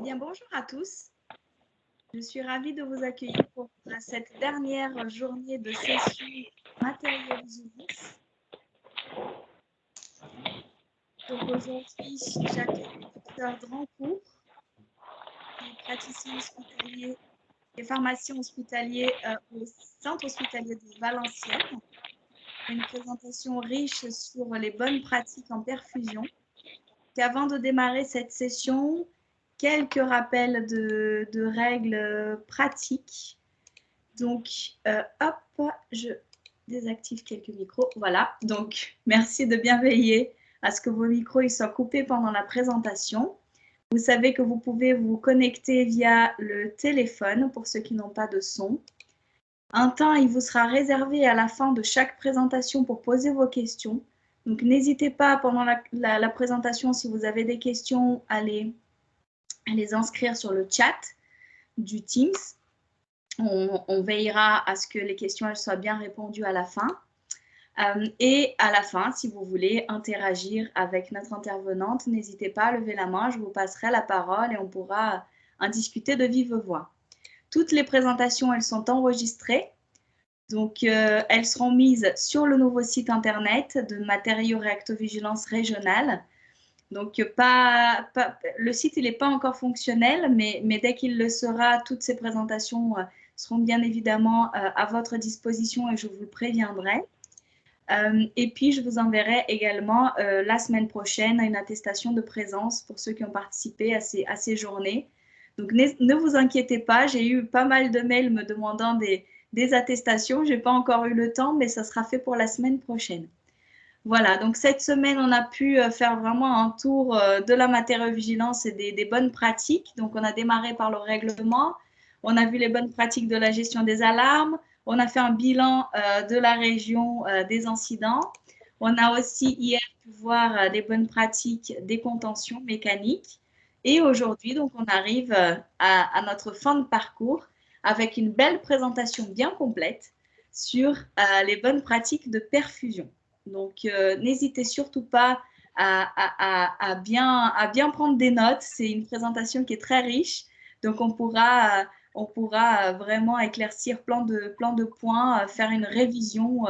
bien, bonjour à tous. Je suis ravie de vous accueillir pour cette dernière journée de session matériaux-vigilance. Donc aujourd'hui, j'accueille le docteur Drancourt, qui est praticien hospitalier et pharmacien hospitalier au centre hospitalier de Valenciennes. Une présentation riche sur les bonnes pratiques en perfusion. Avant de démarrer cette session, quelques rappels de règles pratiques. Donc, hop, je désactive quelques micros. Voilà, donc merci de bien veiller à ce que vos micros ils soient coupés pendant la présentation. Vous savez que vous pouvez vous connecter via le téléphone pour ceux qui n'ont pas de son. Un temps, il vous sera réservé à la fin de chaque présentation pour poser vos questions. Donc, n'hésitez pas pendant la présentation, si vous avez des questions, à les inscrire sur le chat du Teams. On veillera à ce que les questions elles soient bien répondues à la fin. Et à la fin, si vous voulez interagir avec notre intervenante, n'hésitez pas à lever la main, je vous passerai la parole et on pourra en discuter de vive voix. Toutes les présentations, elles sont enregistrées. Donc, elles seront mises sur le nouveau site internet de Matériaux Réactovigilance Régionale. Donc, le site, il n'est pas encore fonctionnel, mais dès qu'il le sera, toutes ces présentations seront bien évidemment à votre disposition et je vous le préviendrai. Et puis, je vous enverrai également la semaine prochaine une attestation de présence pour ceux qui ont participé à ces journées. Donc, ne vous inquiétez pas, j'ai eu pas mal de mails me demandant des attestations. Je n'ai pas encore eu le temps, mais ça sera fait pour la semaine prochaine. Voilà, donc cette semaine, on a pu faire vraiment un tour de la matériaux-vigilance et des bonnes pratiques. Donc, on a démarré par le règlement. On a vu les bonnes pratiques de la gestion des alarmes. On a fait un bilan de la région des incidents. On a aussi hier pu voir les bonnes pratiques des contentions mécaniques. Et aujourd'hui, donc, on arrive à notre fin de parcours avec une belle présentation bien complète sur les bonnes pratiques de perfusion. Donc, n'hésitez surtout pas à bien prendre des notes. C'est une présentation qui est très riche. Donc, on pourra vraiment éclaircir plein de points, faire une révision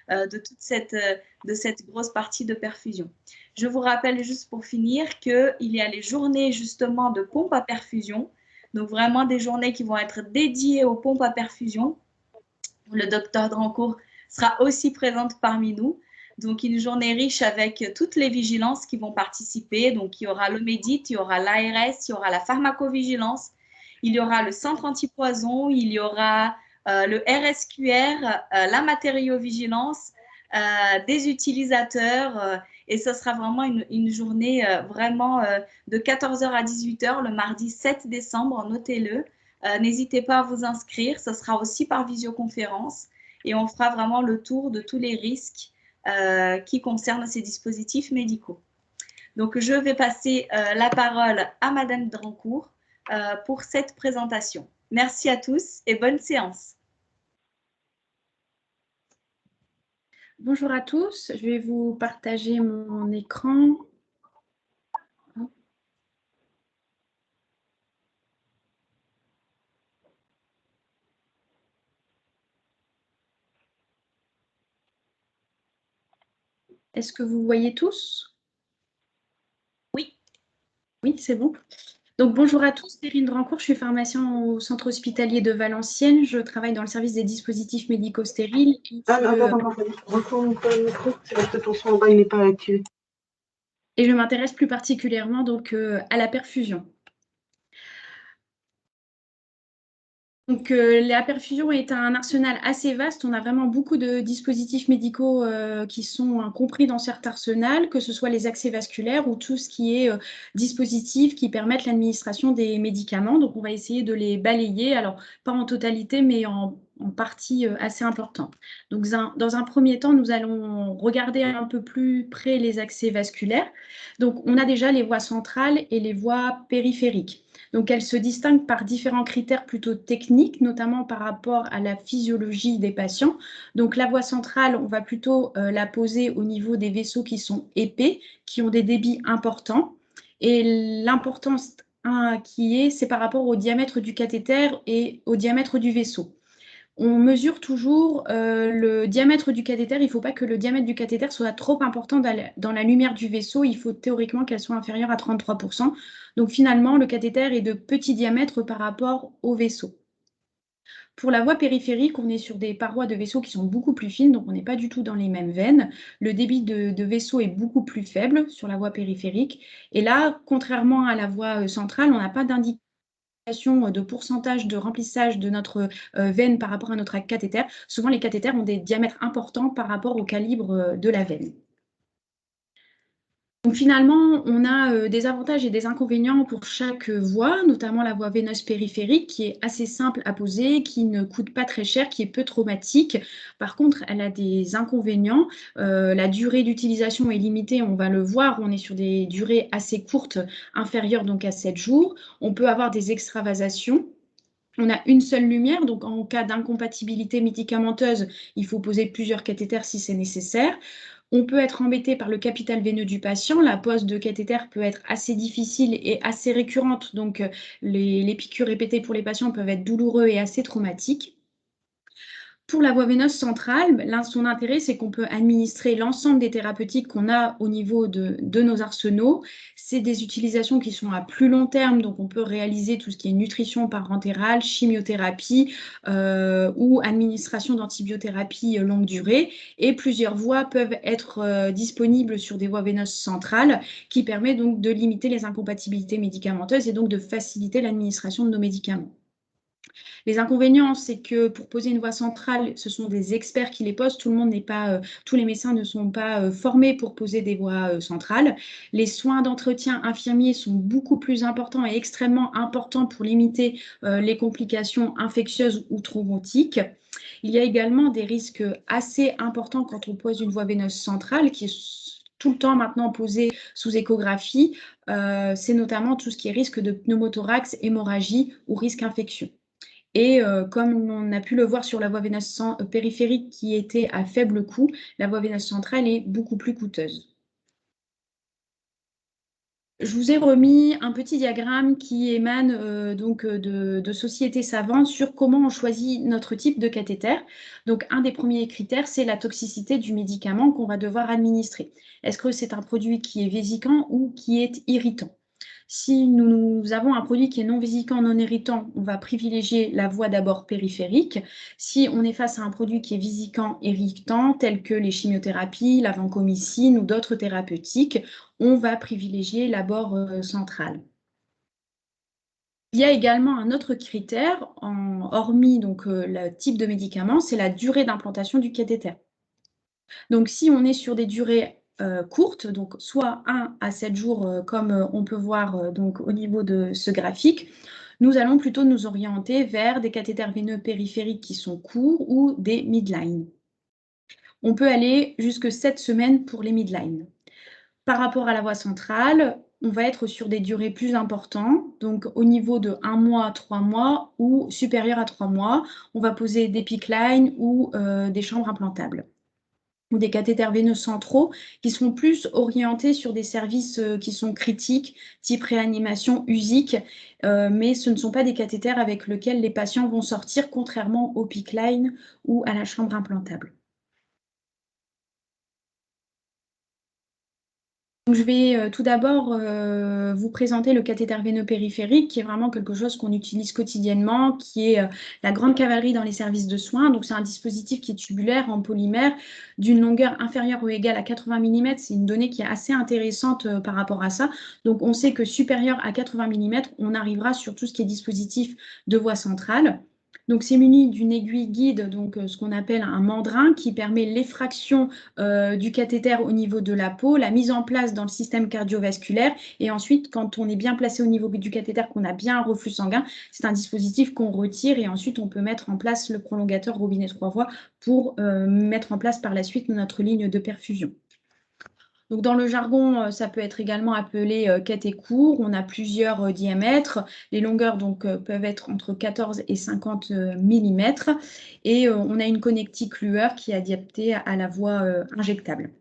de toute cette grosse partie de perfusion. Je vous rappelle juste pour finir qu'il y a les journées justement de pompes à perfusion. Donc, vraiment des journées qui vont être dédiées aux pompes à perfusion. Le docteur Drancourt sera aussi présente parmi nous. Donc, une journée riche avec toutes les vigilances qui vont participer. Donc, il y aura le MEDIT, il y aura l'ARS, il y aura la pharmacovigilance, il y aura le centre antipoison, il y aura le RSQR, la matériaux-vigilance, des utilisateurs. Et ce sera vraiment une journée vraiment de 14h à 18h le mardi 7 décembre, notez-le. N'hésitez pas à vous inscrire, ce sera aussi par visioconférence et on fera vraiment le tour de tous les risques qui concernent ces dispositifs médicaux. Donc, je vais passer la parole à Madame Drancourt pour cette présentation. Merci à tous et bonne séance. Bonjour à tous, je vais vous partager mon écran. Est-ce que vous voyez tous? Oui. Oui, c'est bon. Donc, bonjour à tous, Perrine Drancourt, je suis pharmacien au centre hospitalier de Valenciennes. Je travaille dans le service des dispositifs médicaux stériles. Retourne le micro, c'est parce que ton son en bas, il n'est pas activé. Et je m'intéresse plus particulièrement donc, à la perfusion. Donc, la perfusion est un arsenal assez vaste. On a vraiment beaucoup de dispositifs médicaux qui sont compris dans cet arsenal, que ce soit les accès vasculaires ou tout ce qui est dispositifs qui permettent l'administration des médicaments. Donc, on va essayer de les balayer, alors pas en totalité, mais en partie assez importante. Donc, dans un premier temps, nous allons regarder un peu plus près les accès vasculaires. Donc, on a déjà les voies centrales et les voies périphériques. Donc, elles se distinguent par différents critères plutôt techniques, notamment par rapport à la physiologie des patients. Donc, la voie centrale, on va plutôt la poser au niveau des vaisseaux qui sont épais, qui ont des débits importants. Et l'importance c'est par rapport au diamètre du cathéter et au diamètre du vaisseau. On mesure toujours le diamètre du cathéter. Il ne faut pas que le diamètre du cathéter soit trop important dans la lumière du vaisseau. Il faut théoriquement qu'elle soit inférieure à 33%. Donc finalement, le cathéter est de petit diamètre par rapport au vaisseau. Pour la voie périphérique, on est sur des parois de vaisseau qui sont beaucoup plus fines, donc on n'est pas du tout dans les mêmes veines. Le débit de vaisseau est beaucoup plus faible sur la voie périphérique. Et là, contrairement à la voie centrale, on n'a pas d'indication de pourcentage de remplissage de notre veine par rapport à notre cathéter. Souvent, les cathéters ont des diamètres importants par rapport au calibre de la veine. Donc finalement, on a des avantages et des inconvénients pour chaque voie, notamment la voie veineuse périphérique qui est assez simple à poser, qui ne coûte pas très cher, qui est peu traumatique. Par contre, elle a des inconvénients. La durée d'utilisation est limitée, on va le voir, on est sur des durées assez courtes, inférieures donc à 7 jours. On peut avoir des extravasations. On a une seule lumière, donc en cas d'incompatibilité médicamenteuse, il faut poser plusieurs cathéters si c'est nécessaire. On peut être embêté par le capital veineux du patient. La pose de cathéter peut être assez difficile et assez récurrente, donc les piqûres répétées pour les patients peuvent être douloureux et assez traumatiques. Pour la voie veineuse centrale, son intérêt, c'est qu'on peut administrer l'ensemble des thérapeutiques qu'on a au niveau de nos arsenaux. C'est des utilisations qui sont à plus long terme, donc on peut réaliser tout ce qui est nutrition parentérale, chimiothérapie ou administration d'antibiothérapie longue durée. Et plusieurs voies peuvent être disponibles sur des voies veineuses centrales qui permettent donc de limiter les incompatibilités médicamenteuses et donc de faciliter l'administration de nos médicaments. Les inconvénients, c'est que pour poser une voie centrale, ce sont des experts qui les posent. Tout le monde n'est pas, tous les médecins ne sont pas formés pour poser des voies centrales. Les soins d'entretien infirmiers sont beaucoup plus importants et extrêmement importants pour limiter les complications infectieuses ou thrombotiques. Il y a également des risques assez importants quand on pose une voie veineuse centrale qui est tout le temps maintenant posée sous échographie. C'est notamment tout ce qui est risque de pneumothorax, hémorragie ou risque infection. Et comme on a pu le voir sur la voie veineuse périphérique qui était à faible coût, la voie veineuse centrale est beaucoup plus coûteuse. Je vous ai remis un petit diagramme qui émane de sociétés savantes sur comment on choisit notre type de cathéter. Donc, un des premiers critères, c'est la toxicité du médicament qu'on va devoir administrer. Est-ce que c'est un produit qui est vésicant ou qui est irritant ? Si nous avons un produit qui est non vésicant, non irritant, on va privilégier la voie d'abord périphérique. Si on est face à un produit qui est vésicant, irritant, tel que les chimiothérapies, la vancomycine ou d'autres thérapeutiques, on va privilégier l'abord central. Il y a également un autre critère, hormis le type de médicament, c'est la durée d'implantation du cathéter. Donc, si on est sur des durées courtes, donc soit 1 à 7 jours, comme on peut voir donc, au niveau de ce graphique, nous allons plutôt nous orienter vers des cathéters veineux périphériques qui sont courts ou des midline. On peut aller jusque 7 semaines pour les midline. Par rapport à la voie centrale, on va être sur des durées plus importantes, donc au niveau de 1 mois à 3 mois ou supérieur à 3 mois, on va poser des PICC line ou des chambres implantables, ou des cathéters veineux centraux qui seront plus orientés sur des services qui sont critiques, type réanimation, USIC, mais ce ne sont pas des cathéters avec lesquels les patients vont sortir, contrairement au PICC line ou à la chambre implantable. Donc, je vais tout d'abord vous présenter le cathéter veineux périphérique, qui est vraiment quelque chose qu'on utilise quotidiennement, qui est la grande cavalerie dans les services de soins. Donc, c'est un dispositif qui est tubulaire en polymère d'une longueur inférieure ou égale à 80 mm. C'est une donnée qui est assez intéressante par rapport à ça. Donc, on sait que supérieur à 80 mm, on arrivera sur tout ce qui est dispositif de voie centrale. Donc, c'est muni d'une aiguille guide, donc ce qu'on appelle un mandrin, qui permet l'effraction du cathéter au niveau de la peau, la mise en place dans le système cardiovasculaire. Et ensuite, quand on est bien placé au niveau du cathéter, qu'on a bien un reflux sanguin, c'est un dispositif qu'on retire et ensuite on peut mettre en place le prolongateur robinet 3 voies pour mettre en place par la suite notre ligne de perfusion. Donc, dans le jargon, ça peut être également appelé cathé court. On a plusieurs diamètres. Les longueurs peuvent être entre 14 et 50 mm. Et on a une connectique lueur qui est adaptée à la voie injectable.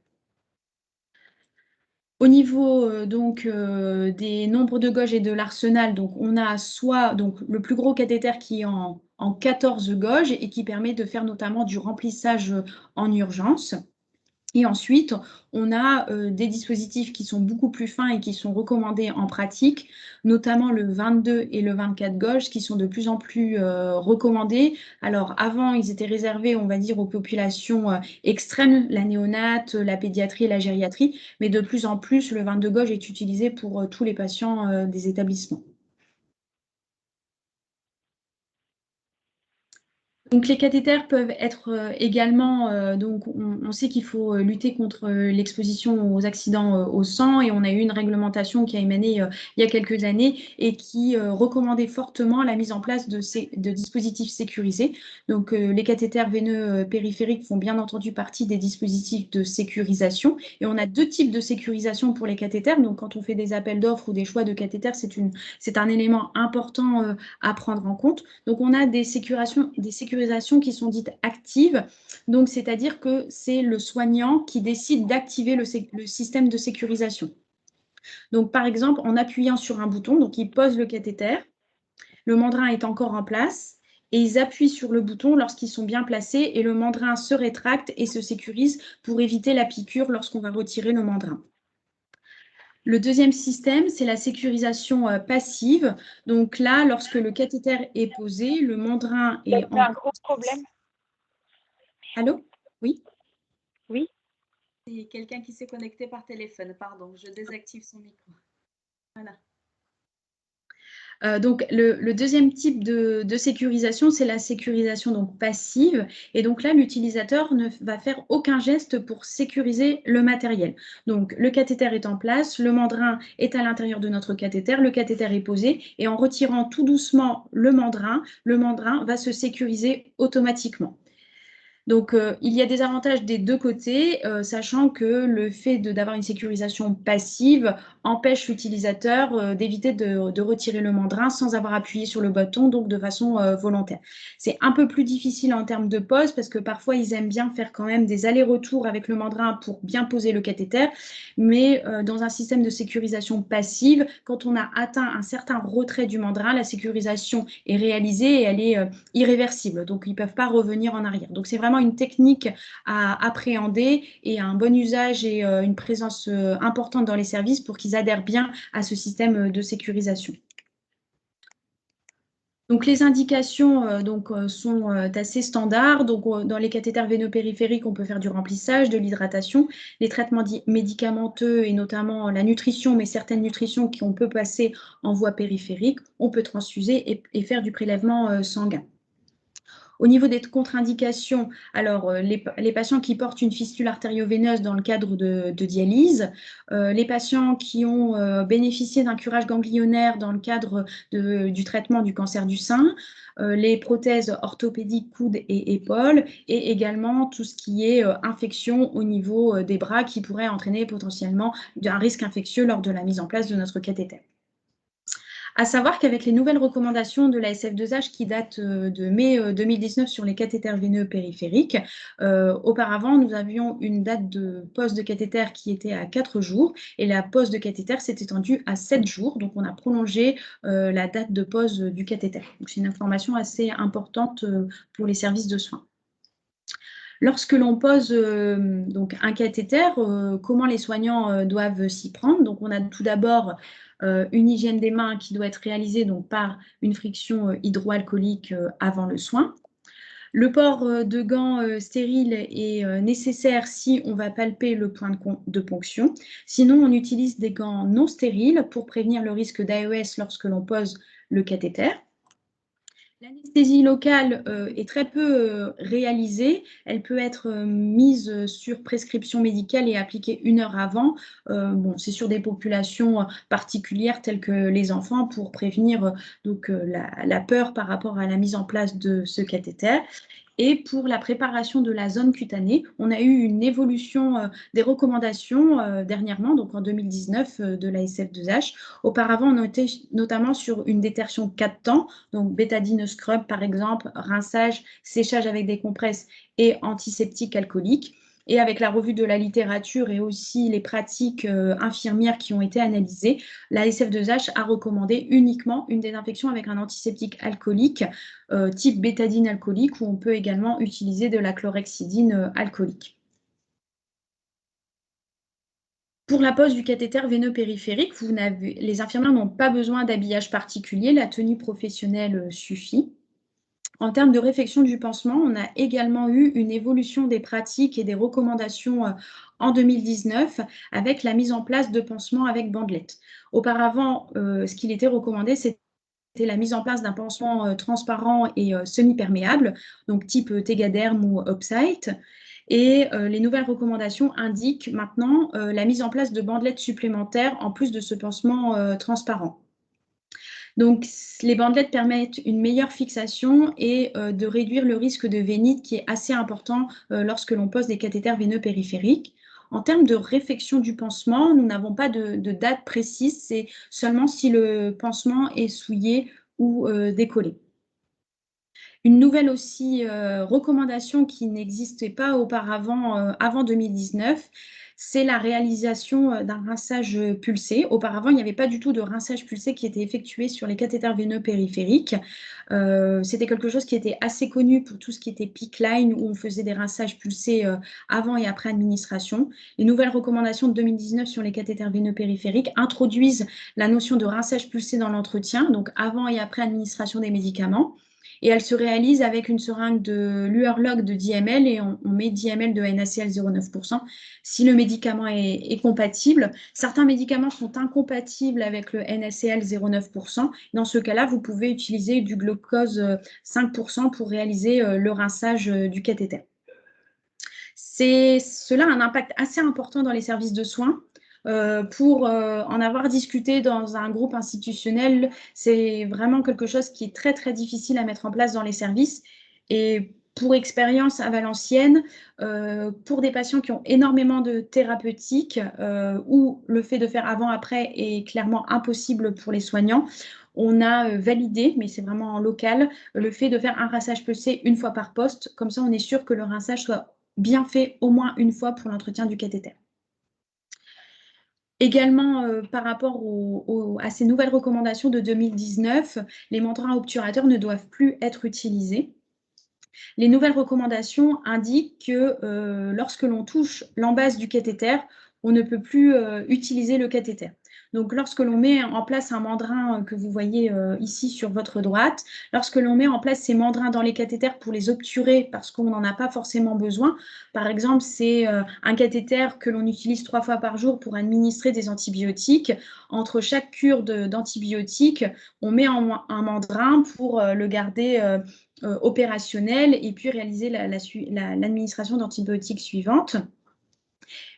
Au niveau des nombres de gauges et de l'arsenal, donc on a soit donc, le plus gros cathéter qui est en 14 gauges et qui permet de faire notamment du remplissage en urgence. Et ensuite, on a des dispositifs qui sont beaucoup plus fins et qui sont recommandés en pratique, notamment le 22 et le 24 gauges, qui sont de plus en plus recommandés. Alors, avant, ils étaient réservés, on va dire, aux populations extrêmes, la néonate, la pédiatrie et la gériatrie, mais de plus en plus, le 22 gauges est utilisé pour tous les patients des établissements. Donc, les cathéters peuvent être également, donc on sait qu'il faut lutter contre l'exposition aux accidents au sang et on a eu une réglementation qui a émané il y a quelques années et qui recommandait fortement la mise en place de dispositifs sécurisés. Donc, les cathéters veineux périphériques font bien entendu partie des dispositifs de sécurisation et on a deux types de sécurisation pour les cathéters. Donc, quand on fait des appels d'offres ou des choix de cathéters, c'est un élément important à prendre en compte. Donc, on a des sécurisations qui sont dites actives. Donc, c'est-à-dire que c'est le soignant qui décide d'activer le système de sécurisation. Donc, par exemple, en appuyant sur un bouton, donc il pose le cathéter, le mandrin est encore en place et ils appuient sur le bouton lorsqu'ils sont bien placés et le mandrin se rétracte et se sécurise pour éviter la piqûre lorsqu'on va retirer le mandrin. Le deuxième système, c'est la sécurisation passive. Donc là, lorsque le cathéter est posé, le mandrin est en... un gros problème. Allô? Oui? Oui. C'est quelqu'un qui s'est connecté par téléphone. Pardon, je désactive son micro. Voilà. Donc, le deuxième type de sécurisation, c'est la sécurisation donc, passive. Et donc là, l'utilisateur ne va faire aucun geste pour sécuriser le matériel. Donc, le cathéter est en place, le mandrin est à l'intérieur de notre cathéter, le cathéter est posé. Et en retirant tout doucement le mandrin va se sécuriser automatiquement. Donc, il y a des avantages des deux côtés, sachant que le fait d'avoir une sécurisation passive empêche l'utilisateur d'éviter de retirer le mandrin sans avoir appuyé sur le bouton, donc de façon volontaire. C'est un peu plus difficile en termes de pose parce que parfois, ils aiment bien faire quand même des allers-retours avec le mandrin pour bien poser le cathéter, mais dans un système de sécurisation passive, quand on a atteint un certain retrait du mandrin, la sécurisation est réalisée et elle est irréversible, donc ils ne peuvent pas revenir en arrière. Donc, c'est vraiment une technique à appréhender et un bon usage et une présence importante dans les services pour qu'ils adhèrent bien à ce système de sécurisation. Donc, les indications sont assez standards. Donc, dans les cathéters veineux périphériques, on peut faire du remplissage, de l'hydratation, les traitements médicamenteux et notamment la nutrition, mais certaines nutritions qu'on peut passer en voie périphérique, on peut transfuser et faire du prélèvement sanguin. Au niveau des contre-indications, alors les patients qui portent une fistule artério-veineuse dans le cadre de dialyse, les patients qui ont bénéficié d'un curage ganglionnaire dans le cadre du traitement du cancer du sein, les prothèses orthopédiques coudes et épaules, et également tout ce qui est infection au niveau des bras qui pourrait entraîner potentiellement un risque infectieux lors de la mise en place de notre cathéter. À savoir qu'avec les nouvelles recommandations de la SF2H qui datent de mai 2019 sur les cathéters veineux périphériques, auparavant, nous avions une date de pose de cathéter qui était à 4 jours et la pose de cathéter s'est étendue à 7 jours. Donc, on a prolongé la date de pose du cathéter. C'est une information assez importante pour les services de soins. Lorsque l'on pose donc un cathéter, comment les soignants doivent s'y prendre? Donc, on a tout d'abord une hygiène des mains qui doit être réalisée donc, par une friction hydroalcoolique avant le soin. Le port de gants stériles est nécessaire si on va palper le point de ponction. Sinon, on utilise des gants non stériles pour prévenir le risque d'AES lorsque l'on pose le cathéter. L'anesthésie locale est très peu réalisée. Elle peut être mise sur prescription médicale et appliquée 1 heure avant. C'est sur des populations particulières telles que les enfants pour prévenir la peur par rapport à la mise en place de ce cathéter. Et pour la préparation de la zone cutanée, on a eu une évolution des recommandations dernièrement, donc en 2019, de la SF2H. Auparavant, on était notamment sur une détertion 4 temps, donc bétadine scrub par exemple, rinçage, séchage avec des compresses et antiseptique alcoolique. Et avec la revue de la littérature et aussi les pratiques infirmières qui ont été analysées, la SF2H a recommandé uniquement une désinfection avec un antiseptique alcoolique type bétadine alcoolique, où on peut également utiliser de la chlorhexidine alcoolique. Pour la pose du cathéter veineux périphérique, les infirmières n'ont pas besoin d'habillage particulier, la tenue professionnelle suffit. En termes de réfection du pansement, on a également eu une évolution des pratiques et des recommandations en 2019 avec la mise en place de pansements avec bandelette. Auparavant, ce qu'il était recommandé, c'était la mise en place d'un pansement transparent et semi-perméable, donc type Tegaderm ou Opsite. Et les nouvelles recommandations indiquent maintenant la mise en place de bandelettes supplémentaires en plus de ce pansement transparent. Donc, les bandelettes permettent une meilleure fixation et de réduire le risque de vénite qui est assez important lorsque l'on pose des cathéters veineux périphériques. En termes de réfection du pansement, nous n'avons pas de date précise, c'est seulement si le pansement est souillé ou décollé. Une nouvelle aussi recommandation qui n'existait pas auparavant, avant 2019, c'est la réalisation d'un rinçage pulsé. Auparavant, il n'y avait pas du tout de rinçage pulsé qui était effectué sur les cathéters veineux périphériques. C'était quelque chose qui était assez connu pour tout ce qui était PICC line, où on faisait des rinçages pulsés avant et après administration. Les nouvelles recommandations de 2019 sur les cathéters veineux périphériques introduisent la notion de rinçage pulsé dans l'entretien, donc avant et après administration des médicaments. Et elle se réalise avec une seringue de Luerlog de 10 ml et on met 10 ml de NaCl 0,9% si le médicament est compatible. Certains médicaments sont incompatibles avec le NaCl 0,9%. Dans ce cas-là, vous pouvez utiliser du glucose 5% pour réaliser le rinçage du cathéter. Cela a un impact assez important dans les services de soins. Pour en avoir discuté dans un groupe institutionnel, c'est vraiment quelque chose qui est très, très difficile à mettre en place dans les services. Et pour expérience à Valenciennes, pour des patients qui ont énormément de thérapeutique, où le fait de faire avant-après est clairement impossible pour les soignants, on a validé, mais c'est vraiment en local, le fait de faire un rinçage pulsé une fois par poste. Comme ça, on est sûr que le rinçage soit bien fait au moins une fois pour l'entretien du cathéter. Également, par rapport à ces nouvelles recommandations de 2019, les membranes obturateurs ne doivent plus être utilisés. Les nouvelles recommandations indiquent que lorsque l'on touche l'embase du cathéter, on ne peut plus utiliser le cathéter. Donc, lorsque l'on met en place un mandrin que vous voyez ici sur votre droite, lorsque l'on met en place ces mandrins dans les cathéters pour les obturer parce qu'on n'en a pas forcément besoin, par exemple, c'est un cathéter que l'on utilise 3 fois par jour pour administrer des antibiotiques. Entre chaque cure d'antibiotiques, on met un mandrin pour le garder opérationnel et puis réaliser l'administration d'antibiotiques suivante.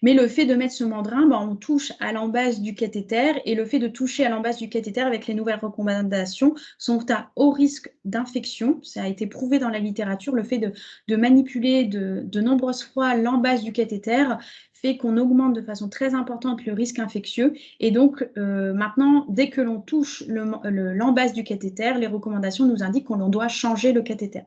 Mais le fait de mettre ce mandrin, on touche à l'embase du cathéter et le fait de toucher à l'embase du cathéter avec les nouvelles recommandations sont à haut risque d'infection. Ça a été prouvé dans la littérature. Le fait de manipuler de nombreuses fois l'embase du cathéter fait qu'on augmente de façon très importante le risque infectieux. Et donc, maintenant, dès que l'on touche l'embase du cathéter, les recommandations nous indiquent qu'on doit changer le cathéter.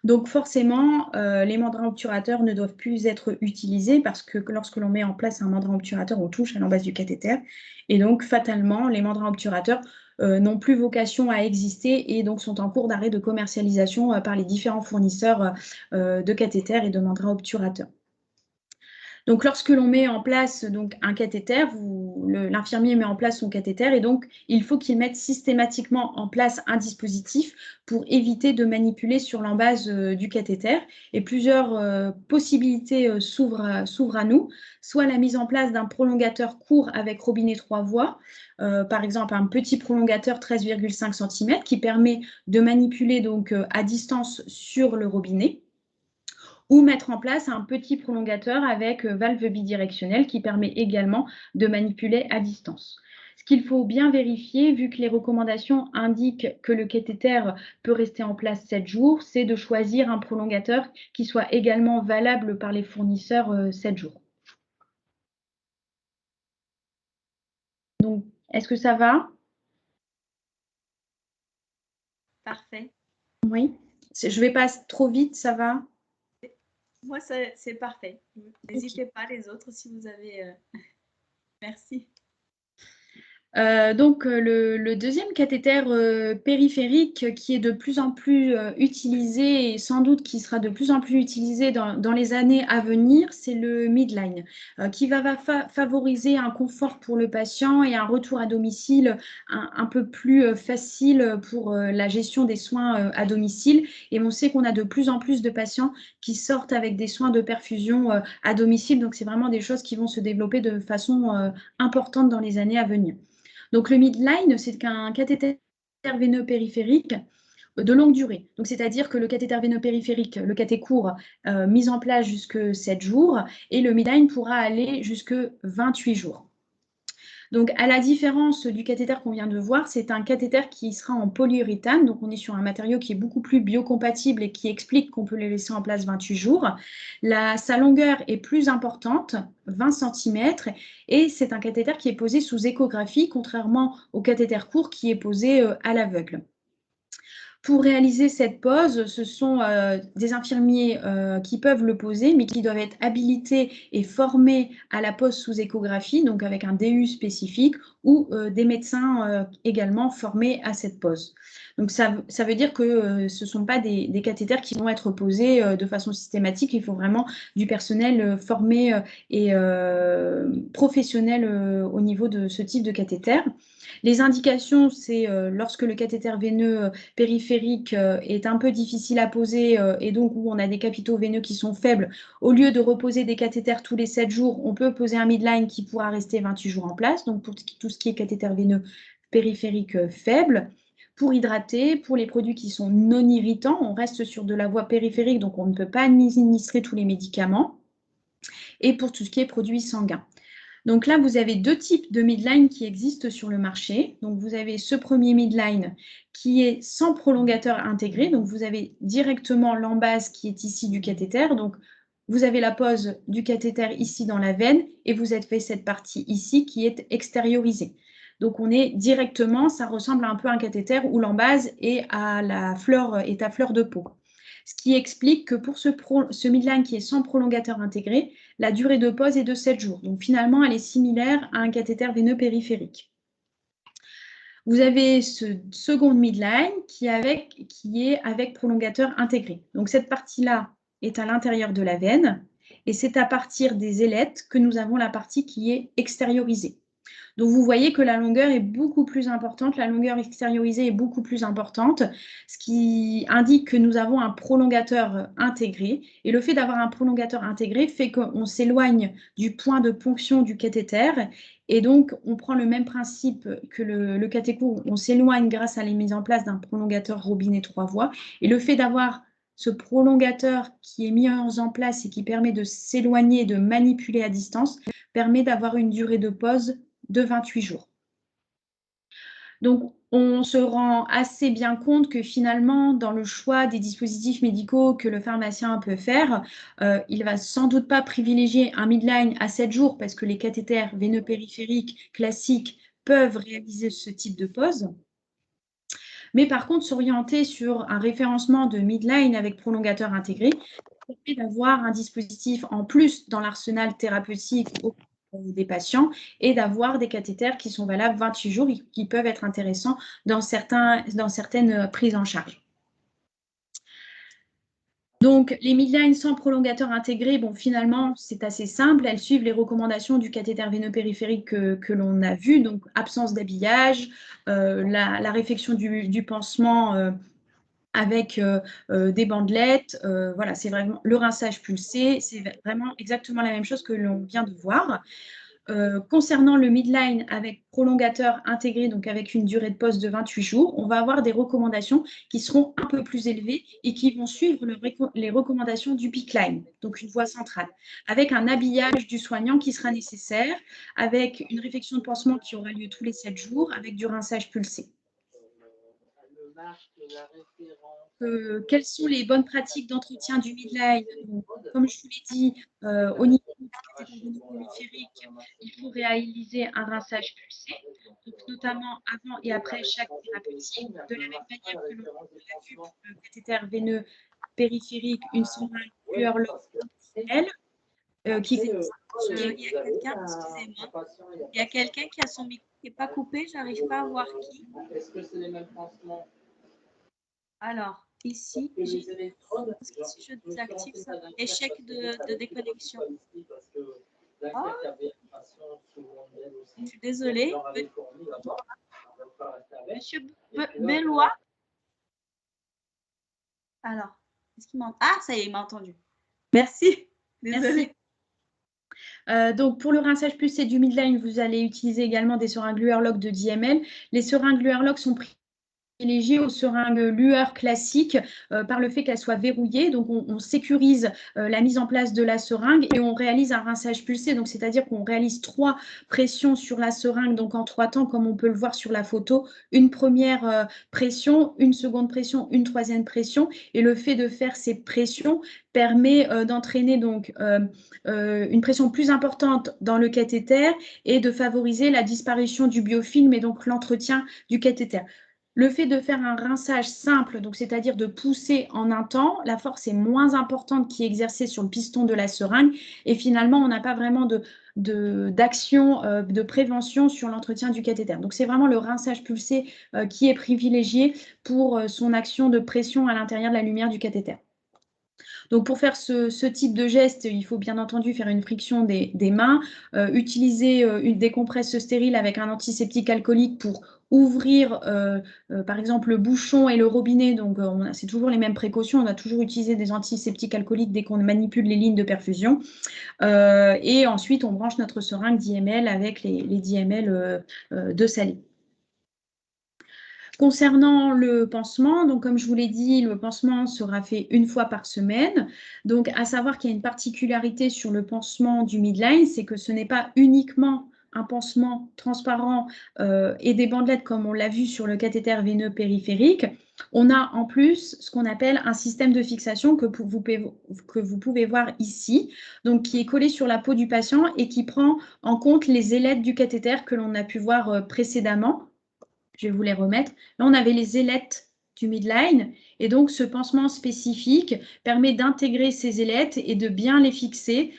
Donc forcément, les membranes obturateurs ne doivent plus être utilisés parce que lorsque l'on met en place un membrane obturateur, on touche à l'embase du cathéter. Et donc, fatalement, les membranes obturateurs n'ont plus vocation à exister et donc sont en cours d'arrêt de commercialisation par les différents fournisseurs de cathéters et de membranes obturateurs. Donc, lorsque l'on met en place donc, un cathéter, l'infirmier met en place son cathéter et donc il faut qu'il mette systématiquement en place un dispositif pour éviter de manipuler sur l'embase du cathéter. Et plusieurs possibilités s'ouvrent à nous, soit la mise en place d'un prolongateur court avec robinet 3 voies, par exemple un petit prolongateur 13,5 cm qui permet de manipuler donc, à distance sur le robinet, ou mettre en place un petit prolongateur avec valve bidirectionnelle qui permet également de manipuler à distance. Ce qu'il faut bien vérifier, vu que les recommandations indiquent que le cathéter peut rester en place 7 jours, c'est de choisir un prolongateur qui soit également valable par les fournisseurs 7 jours. Donc, est-ce que ça va? Parfait. Oui. Je ne vais pas trop vite, ça va? Moi, c'est parfait. N'hésitez pas les autres si vous avez... Merci. Donc, le deuxième cathéter périphérique qui est de plus en plus utilisé et sans doute qui sera de plus en plus utilisé dans les années à venir, c'est le midline, qui va favoriser un confort pour le patient et un retour à domicile un peu plus facile pour la gestion des soins à domicile. Et on sait qu'on a de plus en plus de patients qui sortent avec des soins de perfusion à domicile. Donc, c'est vraiment des choses qui vont se développer de façon importante dans les années à venir. Donc, le midline, c'est un cathéter veineux périphérique de longue durée. Donc, c'est-à-dire que le cathéter veineux périphérique, le cathé court, mis en place jusque 7 jours, et le midline pourra aller jusque 28 jours. Donc, à la différence du cathéter qu'on vient de voir, c'est un cathéter qui sera en polyuréthane. Donc, on est sur un matériau qui est beaucoup plus biocompatible et qui explique qu'on peut le laisser en place 28 jours. Sa longueur est plus importante, 20 cm, et c'est un cathéter qui est posé sous échographie, contrairement au cathéter court qui est posé à l'aveugle. Pour réaliser cette pose, ce sont des infirmiers qui peuvent le poser, mais qui doivent être habilités et formés à la pose sous échographie, donc avec un DU spécifique, ou des médecins également formés à cette pose. Donc ça veut dire que ce ne sont pas des cathéters qui vont être posés de façon systématique. Il faut vraiment du personnel formé et professionnel au niveau de ce type de cathéter. Les indications, c'est lorsque le cathéter veineux périphérique est un peu difficile à poser et donc où on a des capitaux veineux qui sont faibles, au lieu de reposer des cathéters tous les 7 jours, on peut poser un midline qui pourra rester 28 jours en place, donc pour tout ce qui est cathéter veineux périphérique faible. Pour hydrater, pour les produits qui sont non irritants, on reste sur de la voie périphérique, donc on ne peut pas administrer tous les médicaments. Et pour tout ce qui est produits sanguins. Donc là, vous avez deux types de midline qui existent sur le marché. Donc vous avez ce premier midline qui est sans prolongateur intégré. Donc vous avez directement l'embase qui est ici du cathéter. Donc vous avez la pose du cathéter ici dans la veine et vous avez cette partie ici qui est extériorisée. Donc on est directement, ça ressemble un peu à un cathéter où l'embase est à fleur de peau. Ce qui explique que pour ce midline qui est sans prolongateur intégré, la durée de pose est de 7 jours. Donc finalement, elle est similaire à un cathéter veineux périphérique. Vous avez ce second midline qui est avec prolongateur intégré. Donc cette partie-là est à l'intérieur de la veine et c'est à partir des ailettes que nous avons la partie qui est extériorisée. Donc, vous voyez que la longueur est beaucoup plus importante, la longueur extériorisée est beaucoup plus importante, ce qui indique que nous avons un prolongateur intégré. Et le fait d'avoir un prolongateur intégré fait qu'on s'éloigne du point de ponction du cathéter. Et donc, on prend le même principe que le cathéter court, on s'éloigne grâce à la mise en place d'un prolongateur robinet 3 voies. Et le fait d'avoir ce prolongateur qui est mis en place et qui permet de s'éloigner, de manipuler à distance, permet d'avoir une durée de pause de 28 jours. Donc, on se rend assez bien compte que finalement, dans le choix des dispositifs médicaux que le pharmacien peut faire, il ne va sans doute pas privilégier un midline à 7 jours parce que les cathéters veineux périphériques classiques peuvent réaliser ce type de pause. Mais par contre, s'orienter sur un référencement de midline avec prolongateur intégré permet d'avoir un dispositif en plus dans l'arsenal thérapeutique des patients et d'avoir des cathéters qui sont valables 28 jours et qui peuvent être intéressants dans certaines prises en charge. Donc, les midlines sans prolongateur intégré, bon, finalement, c'est assez simple. Elles suivent les recommandations du cathéter veineux périphérique que l'on a vu, donc absence d'habillage, la réfection du pansement avec des bandelettes. Voilà, c'est vraiment le rinçage pulsé. C'est vraiment exactement la même chose que l'on vient de voir. Concernant le midline avec prolongateur intégré, donc avec une durée de pose de 28 jours, on va avoir des recommandations qui seront un peu plus élevées et qui vont suivre les recommandations du PICC-line, donc une voie centrale, avec un habillage du soignant qui sera nécessaire, avec une réfection de pansement qui aura lieu tous les 7 jours, avec du rinçage pulsé. Quelles sont les bonnes pratiques d'entretien du midline? Comme je vous l'ai dit, au niveau du cathéter veineux périphérique, il faut réaliser un rinçage pulsé, donc notamment avant et après chaque thérapeutique, de la même manière que l'on l'a vu pour le cathéter veineux périphérique, une seringue Lueur Log qui Il y a quelqu'un, excusez-moi, il y a quelqu'un qui a son micro qui n'est pas coupé, j'arrive pas à voir qui. Est-ce que c'est les mêmes pansements? Alors, ici, si je désactive ça, échec de déconnexion. Ah, je suis désolée. Monsieur Bellois. Alors, est-ce qu'il m'entend? Ah, ça y est, il m'a entendu. Merci. Désolée. Donc, pour le rinçage pulsé du midline, vous allez utiliser également des seringues Lueur Log de 10 ml. Les seringues Lueur Log sont privilégiées aux seringues Lueur classiques par le fait qu'elles soient verrouillées. Donc, on sécurise la mise en place de la seringue et on réalise un rinçage pulsé. Donc, c'est-à-dire qu'on réalise 3 pressions sur la seringue, donc en 3 temps, comme on peut le voir sur la photo. Une première pression, une seconde pression, une troisième pression. Et le fait de faire ces pressions permet d'entraîner donc une pression plus importante dans le cathéter et de favoriser la disparition du biofilm et donc l'entretien du cathéter. Le fait de faire un rinçage simple, donc c'est-à-dire de pousser en un temps, la force est moins importante qui est exercée sur le piston de la seringue et finalement on n'a pas vraiment d'action de prévention sur l'entretien du cathéter. Donc c'est vraiment le rinçage pulsé qui est privilégié pour son action de pression à l'intérieur de la lumière du cathéter. Donc, pour faire ce type de geste, il faut bien entendu faire une friction des mains, utiliser des compresses stériles avec un antiseptique alcoolique pour ouvrir, par exemple, le bouchon et le robinet. Donc, c'est toujours les mêmes précautions. On a toujours utilisé des antiseptiques alcooliques dès qu'on manipule les lignes de perfusion. Et ensuite, on branche notre seringue 10 ml avec les 10 ml de salive. Concernant le pansement, donc comme je vous l'ai dit, le pansement sera fait une fois par semaine. Donc, à savoir qu'il y a une particularité sur le pansement du midline, c'est que ce n'est pas uniquement un pansement transparent et des bandelettes comme on l'a vu sur le cathéter veineux périphérique. On a en plus ce qu'on appelle un système de fixation que vous pouvez voir ici, donc qui est collé sur la peau du patient et qui prend en compte les ailettes du cathéter que l'on a pu voir précédemment. Je vais vous les remettre. Là, on avait les ailettes du midline. Et donc, ce pansement spécifique permet d'intégrer ces ailettes et de bien les fixer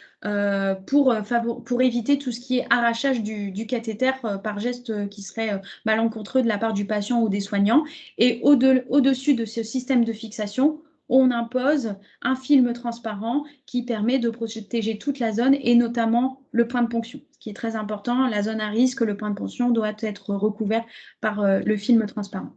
pour éviter tout ce qui est arrachage du cathéter par geste qui serait malencontreux de la part du patient ou des soignants. Et au-dessus de ce système de fixation, on impose un film transparent qui permet de protéger toute la zone et notamment le point de ponction. Ce qui est très important, la zone à risque, le point de ponction doit être recouvert par le film transparent.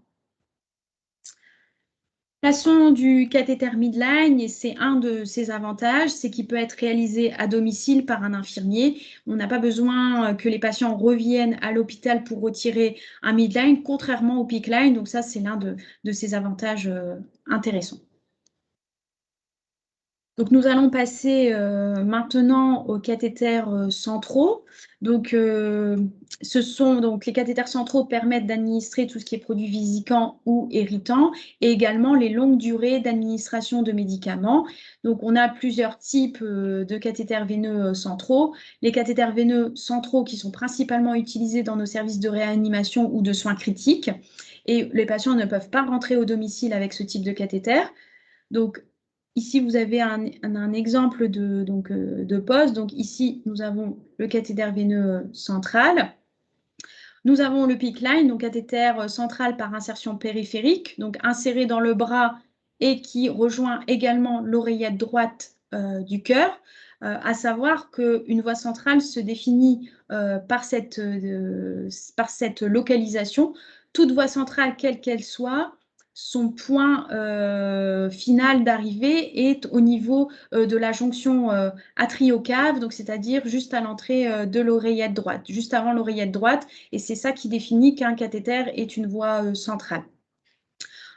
Passons du cathéter midline, et c'est un de ses avantages, c'est qu'il peut être réalisé à domicile par un infirmier. On n'a pas besoin que les patients reviennent à l'hôpital pour retirer un midline, contrairement au PICC-line. Donc ça, c'est l'un de ses avantages intéressants. Donc, nous allons passer maintenant aux cathéters centraux. Donc, les cathéters centraux permettent d'administrer tout ce qui est produit vésicant ou irritant et également les longues durées d'administration de médicaments. Donc, on a plusieurs types de cathéters veineux centraux. Les cathéters veineux centraux qui sont principalement utilisés dans nos services de réanimation ou de soins critiques. Et les patients ne peuvent pas rentrer au domicile avec ce type de cathéter. Donc, ici, vous avez un exemple de poste. Donc, ici, nous avons le cathéter veineux central. Nous avons le PICC-line, donc cathéter central par insertion périphérique, donc inséré dans le bras et qui rejoint également l'oreillette droite du cœur. À savoir qu'une voie centrale se définit par cette localisation. Toute voie centrale, quelle qu'elle soit, son point final d'arrivée est au niveau de la jonction atrio-cave, donc c'est-à-dire juste à l'entrée de l'oreillette droite, juste avant l'oreillette droite, et c'est ça qui définit qu'un cathéter est une voie centrale.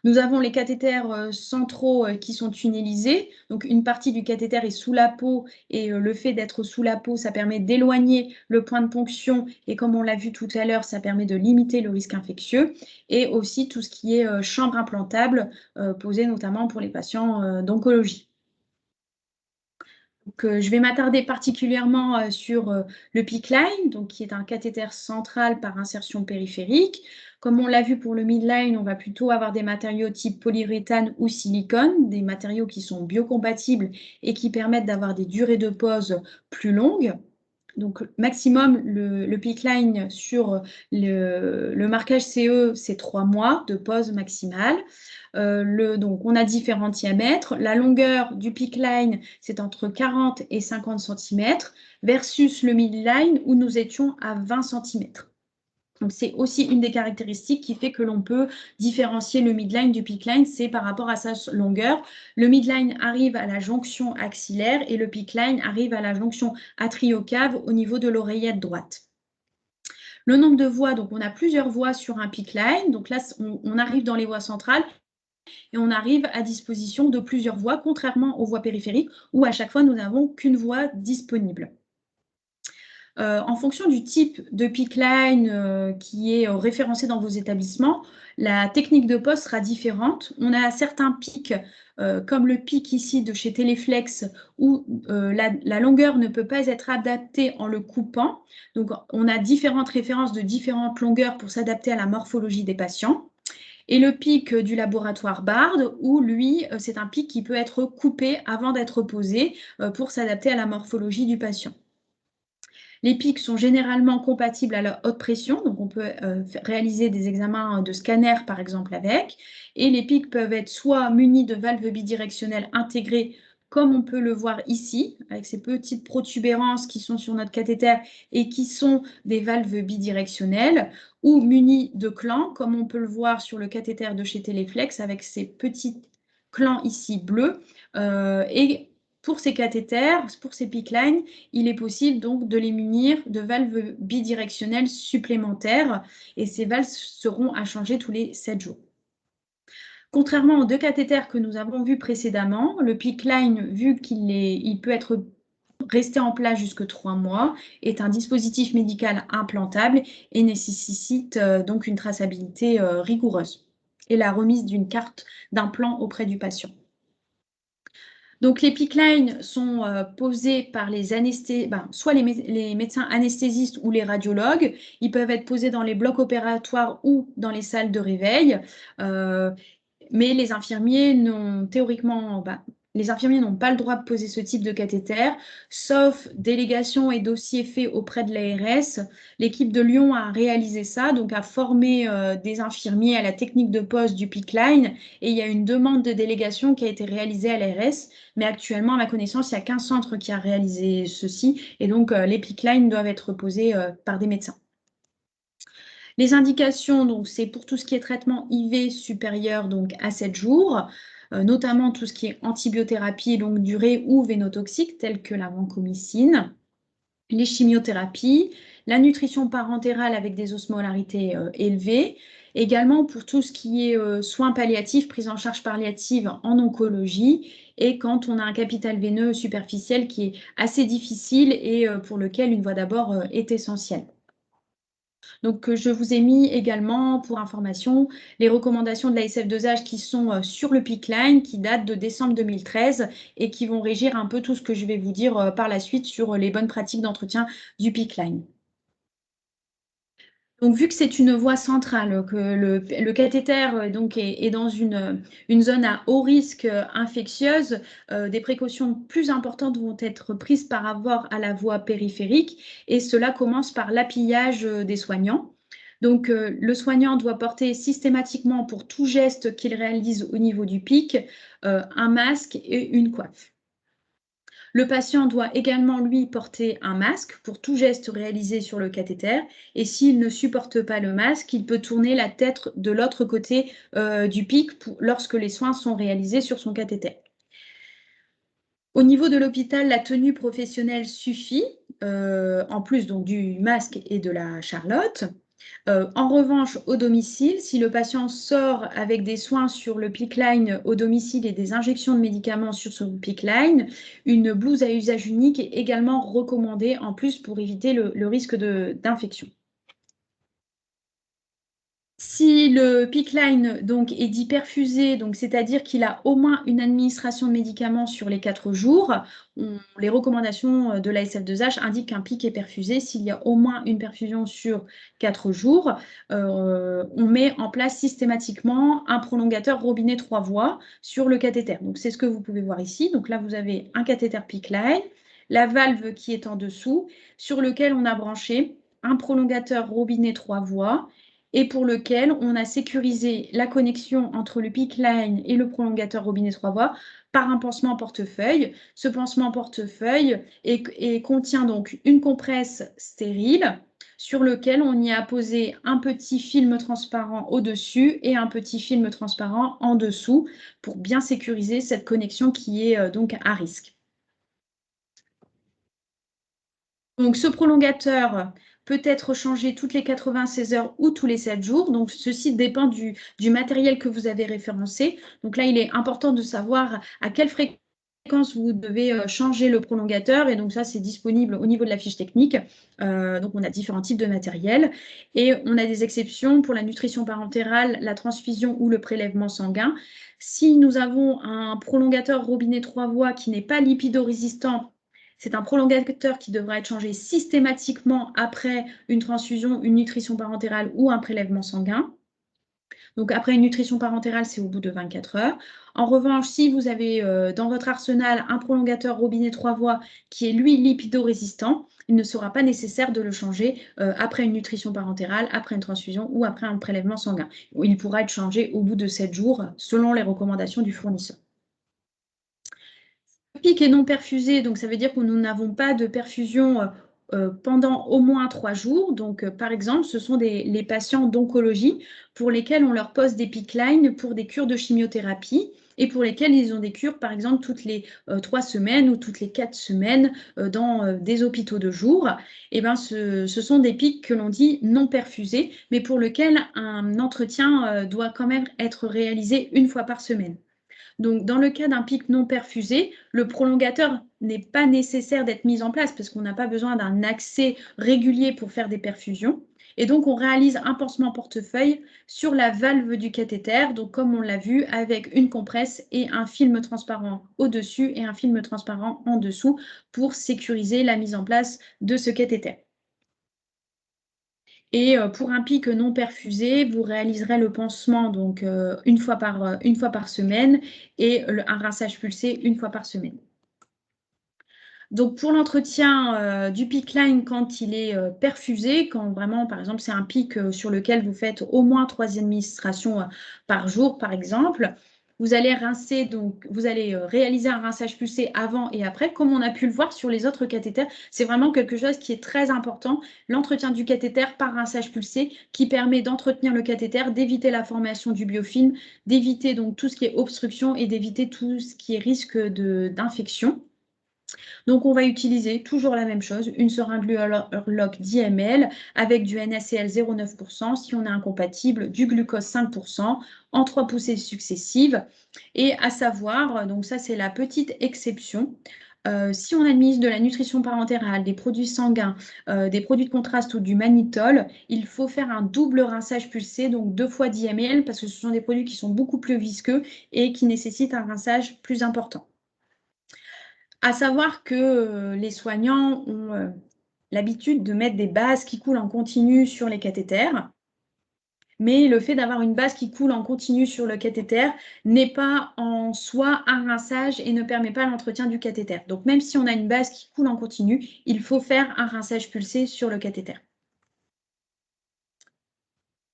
Nous avons les cathéters centraux qui sont tunnelisés. Donc, une partie du cathéter est sous la peau et le fait d'être sous la peau, ça permet d'éloigner le point de ponction. Et comme on l'a vu tout à l'heure, ça permet de limiter le risque infectieux. Et aussi tout ce qui est chambre implantable, posée notamment pour les patients d'oncologie. Donc, je vais m'attarder particulièrement sur le PICC-Line, donc qui est un cathéter central par insertion périphérique. Comme on l'a vu pour le midline, on va plutôt avoir des matériaux type polyuréthane ou silicone, des matériaux qui sont biocompatibles et qui permettent d'avoir des durées de pose plus longues. Donc, maximum, le PICC-Line sur le marquage CE, c'est 3 mois de pose maximale. Donc, on a différents diamètres. La longueur du PICC-Line, c'est entre 40 et 50 cm versus le midline où nous étions à 20 cm. Donc, c'est aussi une des caractéristiques qui fait que l'on peut différencier le midline du PICC-Line, c'est par rapport à sa longueur. Le midline arrive à la jonction axillaire et le PICC-Line arrive à la jonction atriocave au niveau de l'oreillette droite. Le nombre de voies, donc on a plusieurs voies sur un PICC-Line. Donc là, on arrive dans les voies centrales et on arrive à disposition de plusieurs voies, contrairement aux voies périphériques où à chaque fois, nous n'avons qu'une voie disponible. En fonction du type de PICC-Line qui est référencé dans vos établissements, la technique de pose sera différente. On a certains pics, comme le pic ici de chez Téléflex, où la longueur ne peut pas être adaptée en le coupant. Donc, on a différentes références de différentes longueurs pour s'adapter à la morphologie des patients. Et le pic du laboratoire Bard, où lui, c'est un pic qui peut être coupé avant d'être posé pour s'adapter à la morphologie du patient. Les pics sont généralement compatibles à la haute pression, donc on peut réaliser des examens de scanner par exemple avec. Et les pics peuvent être soit munis de valves bidirectionnelles intégrées, comme on peut le voir ici, avec ces petites protubérances qui sont sur notre cathéter et qui sont des valves bidirectionnelles, ou munis de clans, comme on peut le voir sur le cathéter de chez Téléflex, avec ces petits clans ici bleus. Et pour ces cathéters, pour ces PICC-Line, il est possible donc de les munir de valves bidirectionnelles supplémentaires et ces valves seront à changer tous les 7 jours. Contrairement aux deux cathéters que nous avons vus précédemment, le PICC-Line, vu qu'il peut être resté en place jusque 3 mois, est un dispositif médical implantable et nécessite donc une traçabilité rigoureuse et la remise d'une carte d'implant auprès du patient. Donc, les PICC-Line sont posés par les soit les médecins anesthésistes ou les radiologues. Ils peuvent être posés dans les blocs opératoires ou dans les salles de réveil. Mais les infirmiers n'ont pas le droit de poser ce type de cathéter, sauf délégation et dossier fait auprès de l'ARS. L'équipe de Lyon a réalisé ça, donc a formé des infirmiers à la technique de pose du PICC-Line, et il y a une demande de délégation qui a été réalisée à l'ARS, mais actuellement, à ma connaissance, il y a qu'un centre qui a réalisé ceci, et donc les PICC-Line doivent être posés par des médecins. Les indications, donc, c'est pour tout ce qui est traitement IV supérieur donc, à 7 jours, notamment tout ce qui est antibiothérapie longue durée ou vénotoxique, telles que la vancomycine, les chimiothérapies, la nutrition parentérale avec des osmolarités élevées, également pour tout ce qui est soins palliatifs, prise en charge palliative en oncologie, et quand on a un capital veineux superficiel qui est assez difficile et pour lequel une voie d'abord est essentielle. Donc, je vous ai mis également, pour information, les recommandations de l'ASF2H qui sont sur le PICC-Line, qui datent de décembre 2013 et qui vont régir un peu tout ce que je vais vous dire par la suite sur les bonnes pratiques d'entretien du PICC-Line. Donc, vu que c'est une voie centrale, que le cathéter donc, est dans une zone à haut risque infectieuse, des précautions plus importantes vont être prises par rapport à la voie périphérique, et cela commence par l'appuyage des soignants. Donc, le soignant doit porter systématiquement pour tout geste qu'il réalise au niveau du PIC un masque et une coiffe. Le patient doit également, lui, porter un masque pour tout geste réalisé sur le cathéter. Et s'il ne supporte pas le masque, il peut tourner la tête de l'autre côté du PIC lorsque les soins sont réalisés sur son cathéter. Au niveau de l'hôpital, la tenue professionnelle suffit, en plus donc, du masque et de la charlotte. En revanche, au domicile, si le patient sort avec des soins sur le PICC-Line au domicile et des injections de médicaments sur son PICC-Line, une blouse à usage unique est également recommandée en plus pour éviter le risque d'infection. Si le PICC line donc, est dit perfusé, c'est-à-dire qu'il a au moins une administration de médicaments sur les 4 jours, les recommandations de l'ASF2H indiquent qu'un PICC est perfusé s'il y a au moins une perfusion sur 4 jours. On met en place systématiquement un prolongateur robinet 3 voies sur le cathéter. Donc c'est ce que vous pouvez voir ici. Donc là, vous avez un cathéter PICC line, la valve qui est en dessous, sur lequel on a branché un prolongateur robinet 3 voies et pour lequel on a sécurisé la connexion entre le PICC line et le prolongateur robinet 3 voies par un pansement portefeuille. Ce pansement portefeuille contient donc une compresse stérile sur lequel on y a posé un petit film transparent au-dessus et un petit film transparent en dessous pour bien sécuriser cette connexion qui est donc à risque. Donc, ce prolongateur peut être changé toutes les 96 heures ou tous les 7 jours. Donc, ceci dépend du matériel que vous avez référencé. Donc là, il est important de savoir à quelle fréquence vous devez changer le prolongateur. Et donc, ça, c'est disponible au niveau de la fiche technique. Donc, on a différents types de matériel. Et on a des exceptions pour la nutrition parentérale, la transfusion ou le prélèvement sanguin. Si nous avons un prolongateur robinet 3 voies qui n'est pas lipidorésistant, c'est un prolongateur qui devra être changé systématiquement après une transfusion, une nutrition parentérale ou un prélèvement sanguin. Donc, après une nutrition parentérale, c'est au bout de 24 heures. En revanche, si vous avez dans votre arsenal un prolongateur robinet 3 voies qui est, lui, lipidorésistant, il ne sera pas nécessaire de le changer après une nutrition parentérale, après une transfusion ou après un prélèvement sanguin. Il pourra être changé au bout de 7 jours selon les recommandations du fournisseur. Le PICC est non perfusé, donc ça veut dire que nous n'avons pas de perfusion pendant au moins 3 jours. Donc, par exemple, ce sont les patients d'oncologie pour lesquels on leur pose des PICC line pour des cures de chimiothérapie et pour lesquels ils ont des cures, par exemple, toutes les 3 semaines ou toutes les 4 semaines dans des hôpitaux de jour. Et ben, ce sont des PICC que l'on dit non perfusés, mais pour lesquels un entretien doit quand même être réalisé une fois par semaine. Donc, dans le cas d'un PICC non perfusé, le prolongateur n'est pas nécessaire d'être mis en place parce qu'on n'a pas besoin d'un accès régulier pour faire des perfusions. Et donc, on réalise un pansement portefeuille sur la valve du cathéter, donc comme on l'a vu, avec une compresse et un film transparent au-dessus et un film transparent en dessous pour sécuriser la mise en place de ce cathéter. Et pour un PICC non perfusé, vous réaliserez le pansement donc, une fois par semaine et un rinçage pulsé une fois par semaine. Donc, pour l'entretien du PICC line quand il est perfusé, quand vraiment, par exemple, c'est un PICC sur lequel vous faites au moins 3 administrations par jour, par exemple, vous allez rincer, donc vous allez réaliser un rinçage pulsé avant et après, comme on a pu le voir sur les autres cathéters. C'est vraiment quelque chose qui est très important, l'entretien du cathéter par rinçage pulsé, qui permet d'entretenir le cathéter, d'éviter la formation du biofilm, d'éviter donc tout ce qui est obstruction et d'éviter tout ce qui est risque d'infection. Donc, on va utiliser toujours la même chose, une seringue Luoloc 10 ml avec du NaCl 0,9%, si on est incompatible, du glucose 5% en 3 poussées successives. Et à savoir, donc ça c'est la petite exception, si on administre de la nutrition parentérale, des produits sanguins, des produits de contraste ou du mannitol, il faut faire un double rinçage pulsé, donc 2 fois 10 ml, parce que ce sont des produits qui sont beaucoup plus visqueux et qui nécessitent un rinçage plus important. À savoir que les soignants ont l'habitude de mettre des bases qui coulent en continu sur les cathéters, mais le fait d'avoir une base qui coule en continu sur le cathéter n'est pas en soi un rinçage et ne permet pas l'entretien du cathéter. Donc, même si on a une base qui coule en continu, il faut faire un rinçage pulsé sur le cathéter.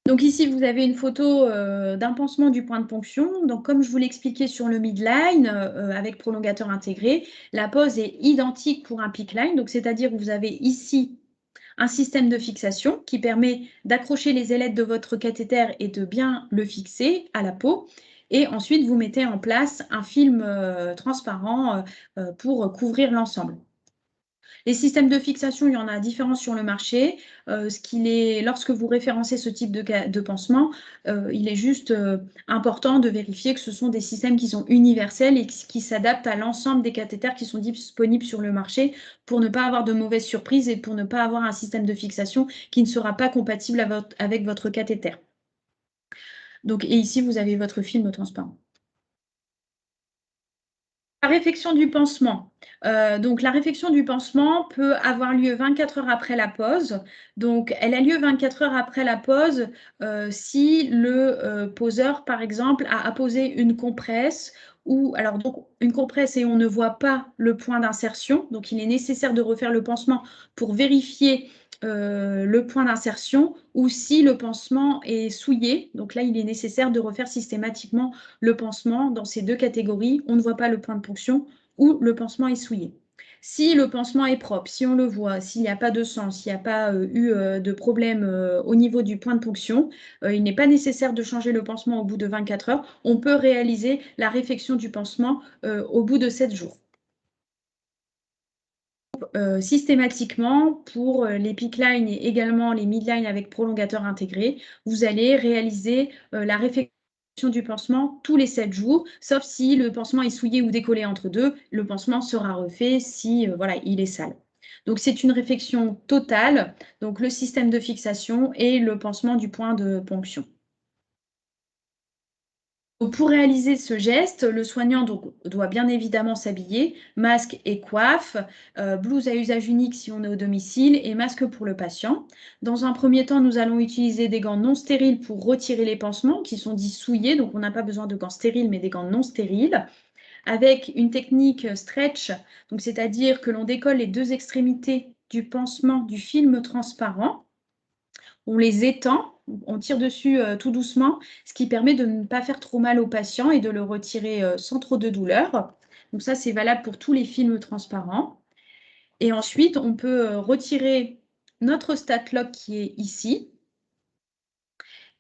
Donc ici, vous avez une photo d'un pansement du point de ponction. Donc, comme je vous l'expliquais sur le midline avec prolongateur intégré, la pose est identique pour un PICC line. Donc, c'est-à-dire que vous avez ici un système de fixation qui permet d'accrocher les ailettes de votre cathéter et de bien le fixer à la peau. Et ensuite, vous mettez en place un film transparent pour couvrir l'ensemble. Les systèmes de fixation, il y en a différents sur le marché. Lorsque vous référencez ce type de pansement, il est juste important de vérifier que ce sont des systèmes qui sont universels et qui s'adaptent à l'ensemble des cathéters qui sont disponibles sur le marché pour ne pas avoir de mauvaises surprises et pour ne pas avoir un système de fixation qui ne sera pas compatible avec votre cathéter. Donc, et ici, vous avez votre film transparent. La réfection du pansement. Donc, la réfection du pansement peut avoir lieu 24 heures après la pose. Donc, elle a lieu 24 heures après la pose si le poseur, par exemple, a apposé une compresse ou alors donc une compresse et on ne voit pas le point d'insertion. Donc, il est nécessaire de refaire le pansement pour vérifier le point d'insertion ou si le pansement est souillé. Donc là, il est nécessaire de refaire systématiquement le pansement dans ces deux catégories. On ne voit pas le point de ponction ou le pansement est souillé. Si le pansement est propre, si on le voit, s'il n'y a pas de sang, s'il n'y a pas eu de problème au niveau du point de ponction, il n'est pas nécessaire de changer le pansement au bout de 24 heures. On peut réaliser la réfection du pansement au bout de 7 jours. Systématiquement, pour les peak lines et également les midlines avec prolongateur intégré, vous allez réaliser la réfection du pansement tous les 7 jours, sauf si le pansement est souillé ou décollé entre deux, le pansement sera refait si voilà, il est sale. Donc c'est une réfection totale, donc le système de fixation et le pansement du point de ponction. Pour réaliser ce geste, le soignant doit bien évidemment s'habiller, masque et coiffe, blouse à usage unique si on est au domicile et masque pour le patient. Dans un premier temps, nous allons utiliser des gants non stériles pour retirer les pansements qui sont dits souillés, donc on n'a pas besoin de gants stériles mais des gants non stériles, avec une technique stretch, donc c'est-à-dire que l'on décolle les deux extrémités du pansement du film transparent. On les étend, on tire dessus tout doucement, ce qui permet de ne pas faire trop mal au patient et de le retirer sans trop de douleur. Donc ça, c'est valable pour tous les films transparents. Et ensuite, on peut retirer notre Statlock qui est ici.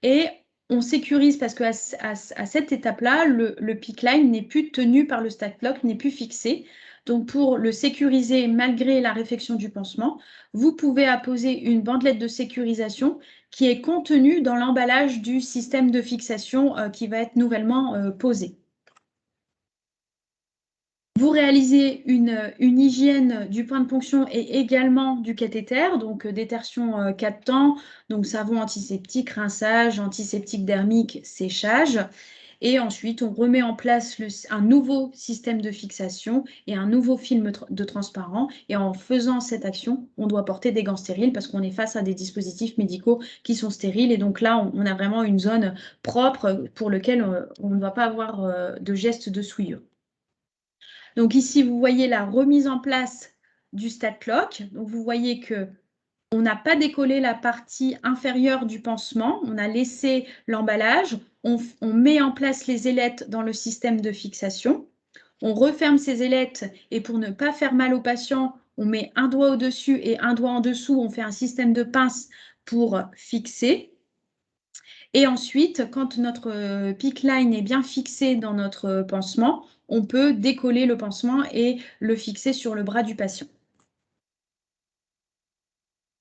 Et on sécurise parce qu'à cette étape-là, le peak line n'est plus tenu par le Statlock, n'est plus fixé. Donc, pour le sécuriser malgré la réfection du pansement, vous pouvez apposer une bandelette de sécurisation qui est contenue dans l'emballage du système de fixation qui va être nouvellement posé. Vous réalisez une hygiène du point de ponction et également du cathéter, donc détertion 4 temps, donc savon antiseptique, rinçage, antiseptique dermique, séchage. Et ensuite, on remet en place un nouveau système de fixation et un nouveau film de transparent. Et en faisant cette action, on doit porter des gants stériles parce qu'on est face à des dispositifs médicaux qui sont stériles. Et donc là, on a vraiment une zone propre pour laquelle on ne doit pas avoir de geste de souillure. Donc ici, vous voyez la remise en place du Statlock. Donc vous voyez que on n'a pas décollé la partie inférieure du pansement, on a laissé l'emballage, on met en place les ailettes dans le système de fixation, on referme ces ailettes et pour ne pas faire mal au patient, on met un doigt au-dessus et un doigt en dessous, on fait un système de pince pour fixer. Et ensuite, quand notre peak line est bien fixé dans notre pansement, on peut décoller le pansement et le fixer sur le bras du patient.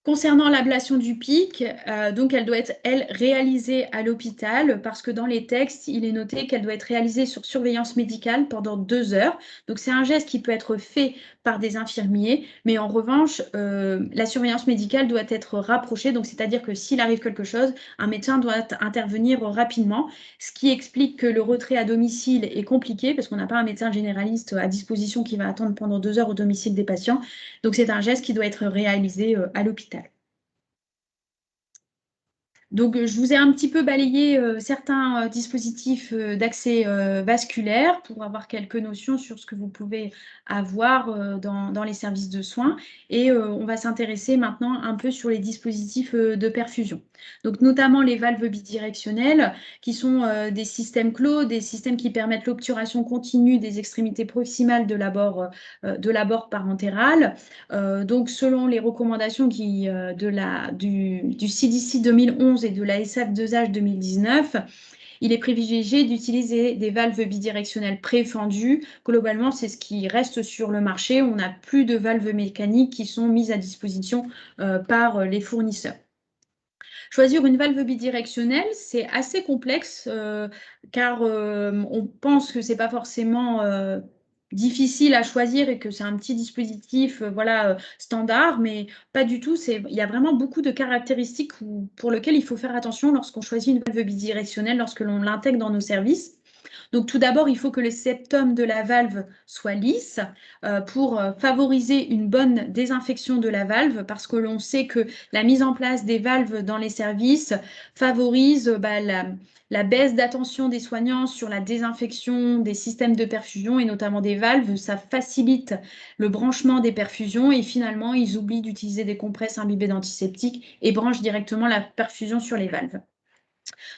Concernant l'ablation du pic, donc elle doit être, elle, réalisée à l'hôpital parce que dans les textes, il est noté qu'elle doit être réalisée sur surveillance médicale pendant 2 heures. Donc, c'est un geste qui peut être fait par des infirmiers, mais en revanche, la surveillance médicale doit être rapprochée. Donc, c'est-à-dire que s'il arrive quelque chose, un médecin doit intervenir rapidement, ce qui explique que le retrait à domicile est compliqué parce qu'on n'a pas un médecin généraliste à disposition qui va attendre pendant 2 heures au domicile des patients. Donc, c'est un geste qui doit être réalisé à l'hôpital. Donc, je vous ai un petit peu balayé certains dispositifs d'accès vasculaire pour avoir quelques notions sur ce que vous pouvez avoir dans les services de soins. Et on va s'intéresser maintenant un peu sur les dispositifs de perfusion. Donc, notamment les valves bidirectionnelles, qui sont des systèmes clos, des systèmes qui permettent l'obturation continue des extrémités proximales de l'abord parentéral. Donc, selon les recommandations du CDC 2011 et de la SF2H 2019, il est privilégié d'utiliser des valves bidirectionnelles préfendues. Globalement, c'est ce qui reste sur le marché. On n'a plus de valves mécaniques qui sont mises à disposition par les fournisseurs. Choisir une valve bidirectionnelle, c'est assez complexe car on pense que ce n'est pas forcément difficile à choisir et que c'est un petit dispositif voilà, standard, mais pas du tout. Il y a vraiment beaucoup de caractéristiques pour lesquelles il faut faire attention lorsqu'on choisit une valve bidirectionnelle, lorsque l'on l'intègre dans nos services. Donc tout d'abord, il faut que le septum de la valve soit lisse pour favoriser une bonne désinfection de la valve, parce que l'on sait que la mise en place des valves dans les services favorise la baisse d'attention des soignants sur la désinfection des systèmes de perfusion et notamment des valves. Ça facilite le branchement des perfusions et finalement, ils oublient d'utiliser des compresses imbibées d'antiseptiques et branchent directement la perfusion sur les valves.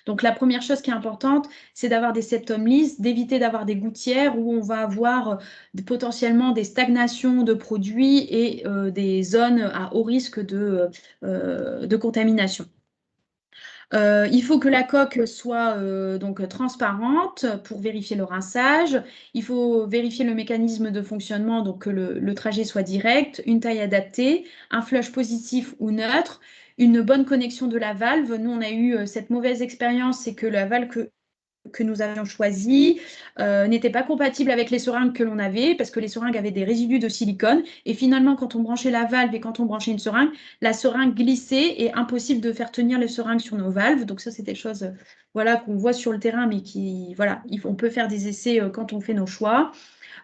Donc la première chose qui est importante, c'est d'avoir des septums lisses, d'éviter d'avoir des gouttières où on va avoir potentiellement des stagnations de produits et des zones à haut risque de contamination. Il faut que la coque soit donc transparente pour vérifier le rinçage. Il faut vérifier le mécanisme de fonctionnement, donc que le trajet soit direct, une taille adaptée, un flush positif ou neutre, une bonne connexion de la valve. Nous, on a eu cette mauvaise expérience, c'est que la valve que nous avions choisi n'était pas compatible avec les seringues que l'on avait, parce que les seringues avaient des résidus de silicone. Et finalement, quand on branchait la valve et quand on branchait une seringue, la seringue glissait et impossible de faire tenir les seringues sur nos valves. Donc ça, c'est des choses voilà, qu'on voit sur le terrain, mais voilà, on peut faire des essais quand on fait nos choix.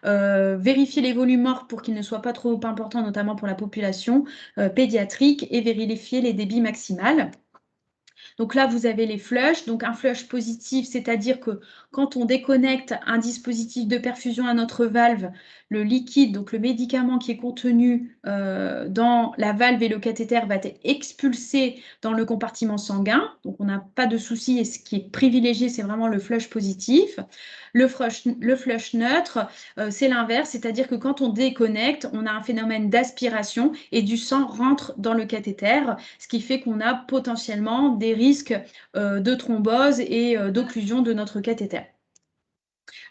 Vérifier les volumes morts pour qu'ils ne soient pas trop importants, notamment pour la population pédiatrique, et vérifier les débits maximales. Donc là, vous avez les flushs. Donc un flush positif, c'est-à-dire que quand on déconnecte un dispositif de perfusion à notre valve, le liquide, donc le médicament qui est contenu dans la valve et le cathéter va être expulsé dans le compartiment sanguin. Donc on n'a pas de souci et ce qui est privilégié, c'est vraiment le flush positif. Le flush neutre, c'est l'inverse, c'est-à-dire que quand on déconnecte, on a un phénomène d'aspiration et du sang rentre dans le cathéter, ce qui fait qu'on a potentiellement des risques de thrombose et d'occlusion de notre cathéter.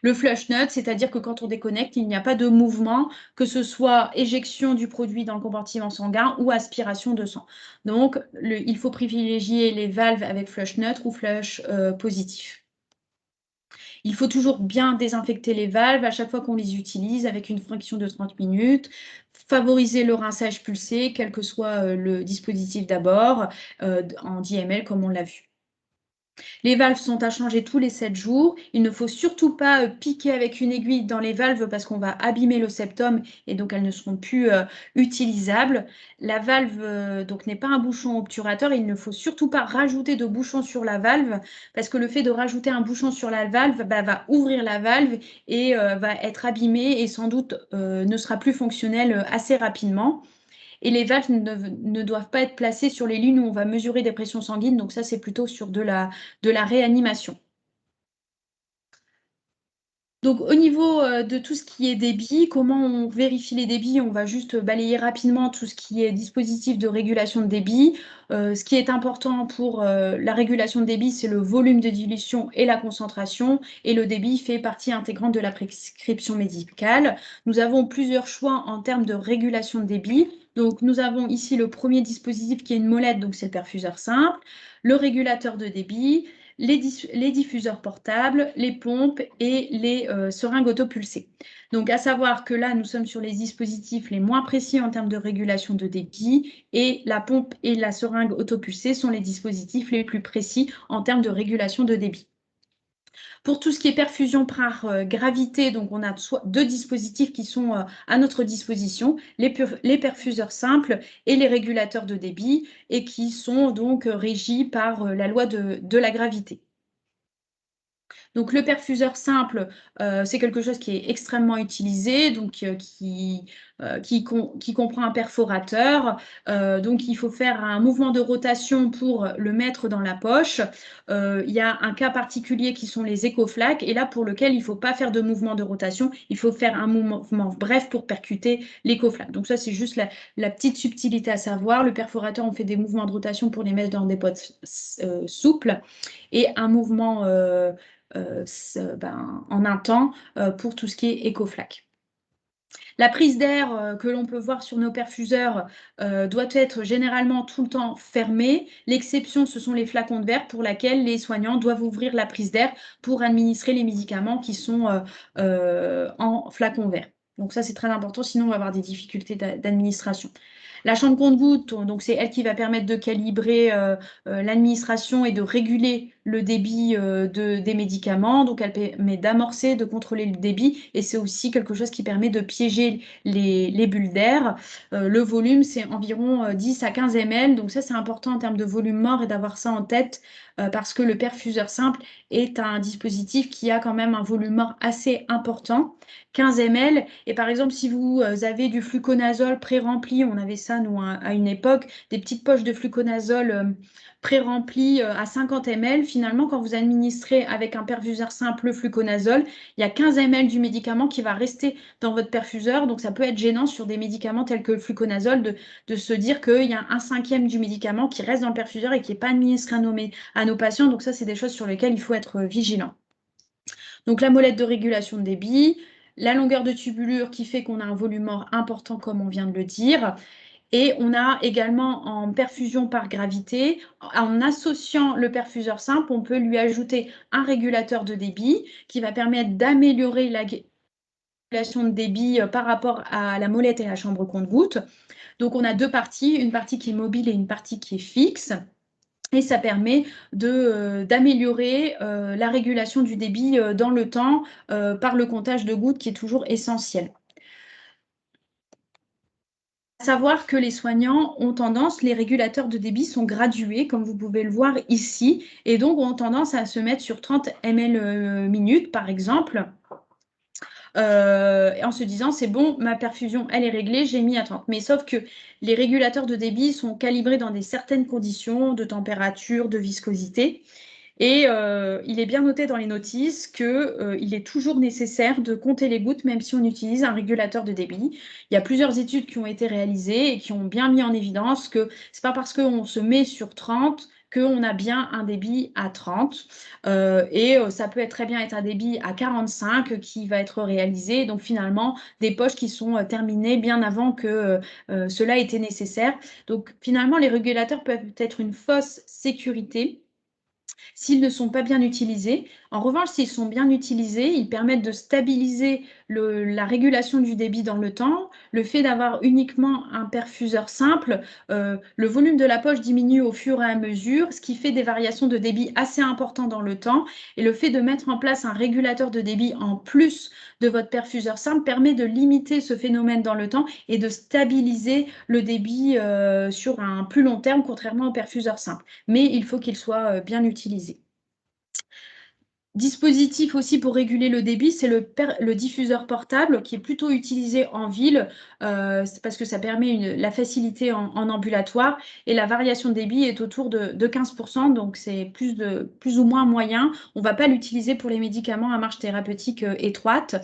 Le flush neutre, c'est-à-dire que quand on déconnecte, il n'y a pas de mouvement, que ce soit éjection du produit dans le compartiment sanguin ou aspiration de sang. Donc, il faut privilégier les valves avec flush neutre ou flush positif. Il faut toujours bien désinfecter les valves à chaque fois qu'on les utilise avec une friction de 30 minutes. Favoriser le rinçage pulsé, quel que soit le dispositif d'abord, en 10 ml comme on l'a vu. Les valves sont à changer tous les 7 jours. Il ne faut surtout pas piquer avec une aiguille dans les valves parce qu'on va abîmer le septum et donc elles ne seront plus utilisables. La valve donc n'est pas un bouchon obturateur. Il ne faut surtout pas rajouter de bouchon sur la valve parce que le fait de rajouter un bouchon sur la valve va ouvrir la valve et va être abîmée et sans doute ne sera plus fonctionnelle assez rapidement. Et les valves ne doivent pas être placées sur les lignes où on va mesurer des pressions sanguines. Donc ça, c'est plutôt sur de la réanimation. Donc au niveau de tout ce qui est débit, comment on vérifie les débits? On va juste balayer rapidement tout ce qui est dispositif de régulation de débit. Ce qui est important pour la régulation de débit, c'est le volume de dilution et la concentration. Et le débit fait partie intégrante de la prescription médicale. Nous avons plusieurs choix en termes de régulation de débit. Donc nous avons ici le premier dispositif qui est une molette, donc c'est le perfuseur simple, le régulateur de débit, les diffuseurs portables, les pompes et les seringues autopulsées. Donc, à savoir que là, nous sommes sur les dispositifs les moins précis en termes de régulation de débit et la pompe et la seringue autopulsée sont les dispositifs les plus précis en termes de régulation de débit. Pour tout ce qui est perfusion par gravité, donc on a deux dispositifs qui sont à notre disposition, les perfuseurs simples et les régulateurs de débit, et qui sont donc régis par la loi de la gravité. Donc le perfuseur simple, c'est quelque chose qui est extrêmement utilisé, donc qui comprend un perforateur. Donc il faut faire un mouvement de rotation pour le mettre dans la poche. Il y a un cas particulier qui sont les écoflaques, et là pour lequel il ne faut pas faire de mouvement de rotation, il faut faire un mouvement bref pour percuter l'écoflaque. Donc ça c'est juste la petite subtilité à savoir. Le perforateur, on fait des mouvements de rotation pour les mettre dans des boîtes souples, et un mouvement en un temps pour tout ce qui est écoflaque. La prise d'air que l'on peut voir sur nos perfuseurs doit être généralement tout le temps fermée. L'exception, ce sont les flacons de verre pour lesquels les soignants doivent ouvrir la prise d'air pour administrer les médicaments qui sont en flacon vert. Donc ça, c'est très important, sinon on va avoir des difficultés d'administration. La chambre compte-gouttes, donc c'est elle qui va permettre de calibrer l'administration et de réguler le débit des médicaments. Donc elle permet d'amorcer, de contrôler le débit et c'est aussi quelque chose qui permet de piéger les bulles d'air. Le volume, c'est environ 10 à 15 ml. Donc ça, c'est important en termes de volume mort et d'avoir ça en tête parce que le perfuseur simple est un dispositif qui a quand même un volume mort assez important, 15 ml. Et par exemple, si vous avez du fluconazole pré-rempli, on avait ça nous à une époque, des petites poches de fluconazole pré-remplies à 50 ml, finalement, quand vous administrez avec un perfuseur simple le fluconazole, il y a 15 ml du médicament qui va rester dans votre perfuseur. Donc, ça peut être gênant sur des médicaments tels que le fluconazole de se dire qu'il y a un cinquième du médicament qui reste dans le perfuseur et qui n'est pas administré à nos patients. Donc, ça, c'est des choses sur lesquelles il faut être vigilant. Donc, la molette de régulation de débit, la longueur de tubulure qui fait qu'on a un volume mort important, comme on vient de le dire. Et on a également en perfusion par gravité, en associant le perfuseur simple, on peut lui ajouter un régulateur de débit qui va permettre d'améliorer la régulation de débit par rapport à la molette et la chambre compte-gouttes. Donc on a deux parties, une partie qui est mobile et une partie qui est fixe. Et ça permet d'améliorer la régulation du débit dans le temps par le comptage de gouttes qui est toujours essentiel. Savoir que les soignants ont tendance, les régulateurs de débit sont gradués, comme vous pouvez le voir ici, et donc ont tendance à se mettre sur 30 ml minutes, par exemple, en se disant, c'est bon, ma perfusion, elle est réglée, j'ai mis à 30. Mais sauf que les régulateurs de débit sont calibrés dans des certaines conditions de température, de viscosité, et il est bien noté dans les notices qu'il est toujours nécessaire de compter les gouttes, même si on utilise un régulateur de débit. Il y a plusieurs études qui ont été réalisées et qui ont bien mis en évidence que ce n'est pas parce qu'on se met sur 30 qu'on a bien un débit à 30. Ça peut très bien être un débit à 45 qui va être réalisé. Donc finalement, des poches qui sont terminées bien avant que cela était nécessaire. Donc finalement, les régulateurs peuvent être une fausse sécurité s'ils ne sont pas bien utilisés. En revanche, s'ils sont bien utilisés, ils permettent de stabiliser la régulation du débit dans le temps. Le fait d'avoir uniquement un perfuseur simple, le volume de la poche diminue au fur et à mesure, ce qui fait des variations de débit assez importantes dans le temps. Et le fait de mettre en place un régulateur de débit en plus de votre perfuseur simple permet de limiter ce phénomène dans le temps et de stabiliser le débit sur un plus long terme, contrairement au perfuseur simple. Mais il faut qu'il soit bien utilisé. Dispositif aussi pour réguler le débit, c'est le diffuseur portable qui est plutôt utilisé en ville parce que ça permet la facilité en ambulatoire et la variation de débit est autour de 15%, donc c'est plus ou moins moyen. On ne va pas l'utiliser pour les médicaments à marge thérapeutique étroite.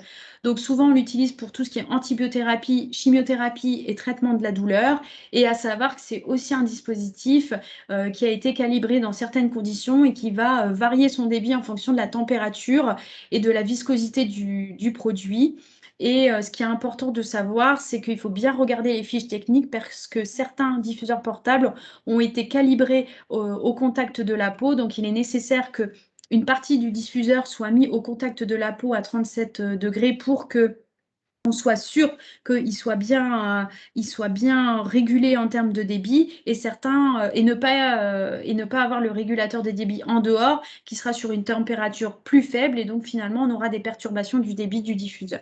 Donc souvent on l'utilise pour tout ce qui est antibiothérapie, chimiothérapie et traitement de la douleur. Et à savoir que c'est aussi un dispositif qui a été calibré dans certaines conditions et qui va varier son débit en fonction de la température et de la viscosité du produit. Et ce qui est important de savoir, c'est qu'il faut bien regarder les fiches techniques parce que certains diffuseurs portables ont été calibrés au contact de la peau. Donc, il est nécessaire qu'une partie du diffuseur soit mis au contact de la peau à 37 degrés pour que on soit sûr qu'il soit bien régulé en termes de débit et ne pas avoir le régulateur de débit en dehors qui sera sur une température plus faible et donc finalement on aura des perturbations du débit du diffuseur.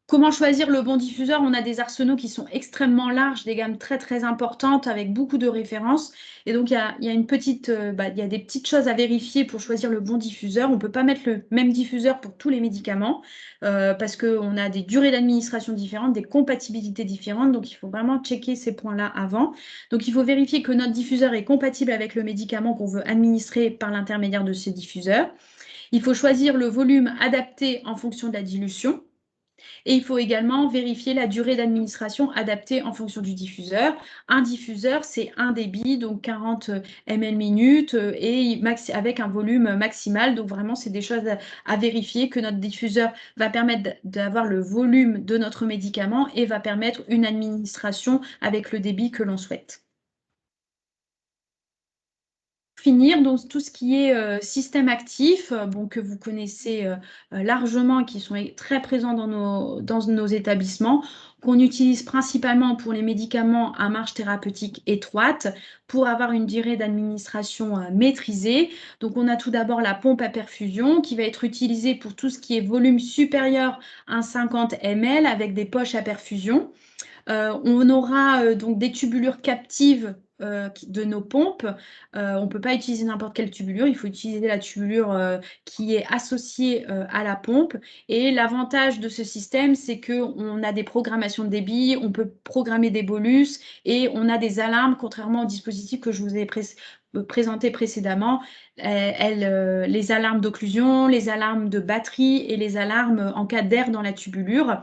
Comment choisir le bon diffuseur? On a des arsenaux qui sont extrêmement larges, des gammes très très importantes avec beaucoup de références. Et donc, il y a des petites choses à vérifier pour choisir le bon diffuseur. On ne peut pas mettre le même diffuseur pour tous les médicaments parce qu'on a des durées d'administration différentes, des compatibilités différentes. Donc, il faut vraiment checker ces points-là avant. Donc, il faut vérifier que notre diffuseur est compatible avec le médicament qu'on veut administrer par l'intermédiaire de ces diffuseurs. Il faut choisir le volume adapté en fonction de la dilution. Et il faut également vérifier la durée d'administration adaptée en fonction du diffuseur. Un diffuseur, c'est un débit, donc 40 ml minutes, et avec un volume maximal. Donc vraiment, c'est des choses à vérifier, que notre diffuseur va permettre d'avoir le volume de notre médicament et va permettre une administration avec le débit que l'on souhaite. Finir, donc tout ce qui est système actif, que vous connaissez largement et qui sont très présents dans nos établissements, qu'on utilise principalement pour les médicaments à marge thérapeutique étroite, pour avoir une durée d'administration maîtrisée. Donc on a tout d'abord la pompe à perfusion qui va être utilisée pour tout ce qui est volume supérieur à 50 ml avec des poches à perfusion. On aura donc des tubulures captives de nos pompes. On ne peut pas utiliser n'importe quelle tubulure, il faut utiliser la tubulure qui est associée à la pompe. Et l'avantage de ce système, c'est qu'on a des programmations de débit, on peut programmer des bolus et on a des alarmes, contrairement au dispositif que je vous ai présenté précédemment, les alarmes d'occlusion, les alarmes de batterie et les alarmes en cas d'air dans la tubulure.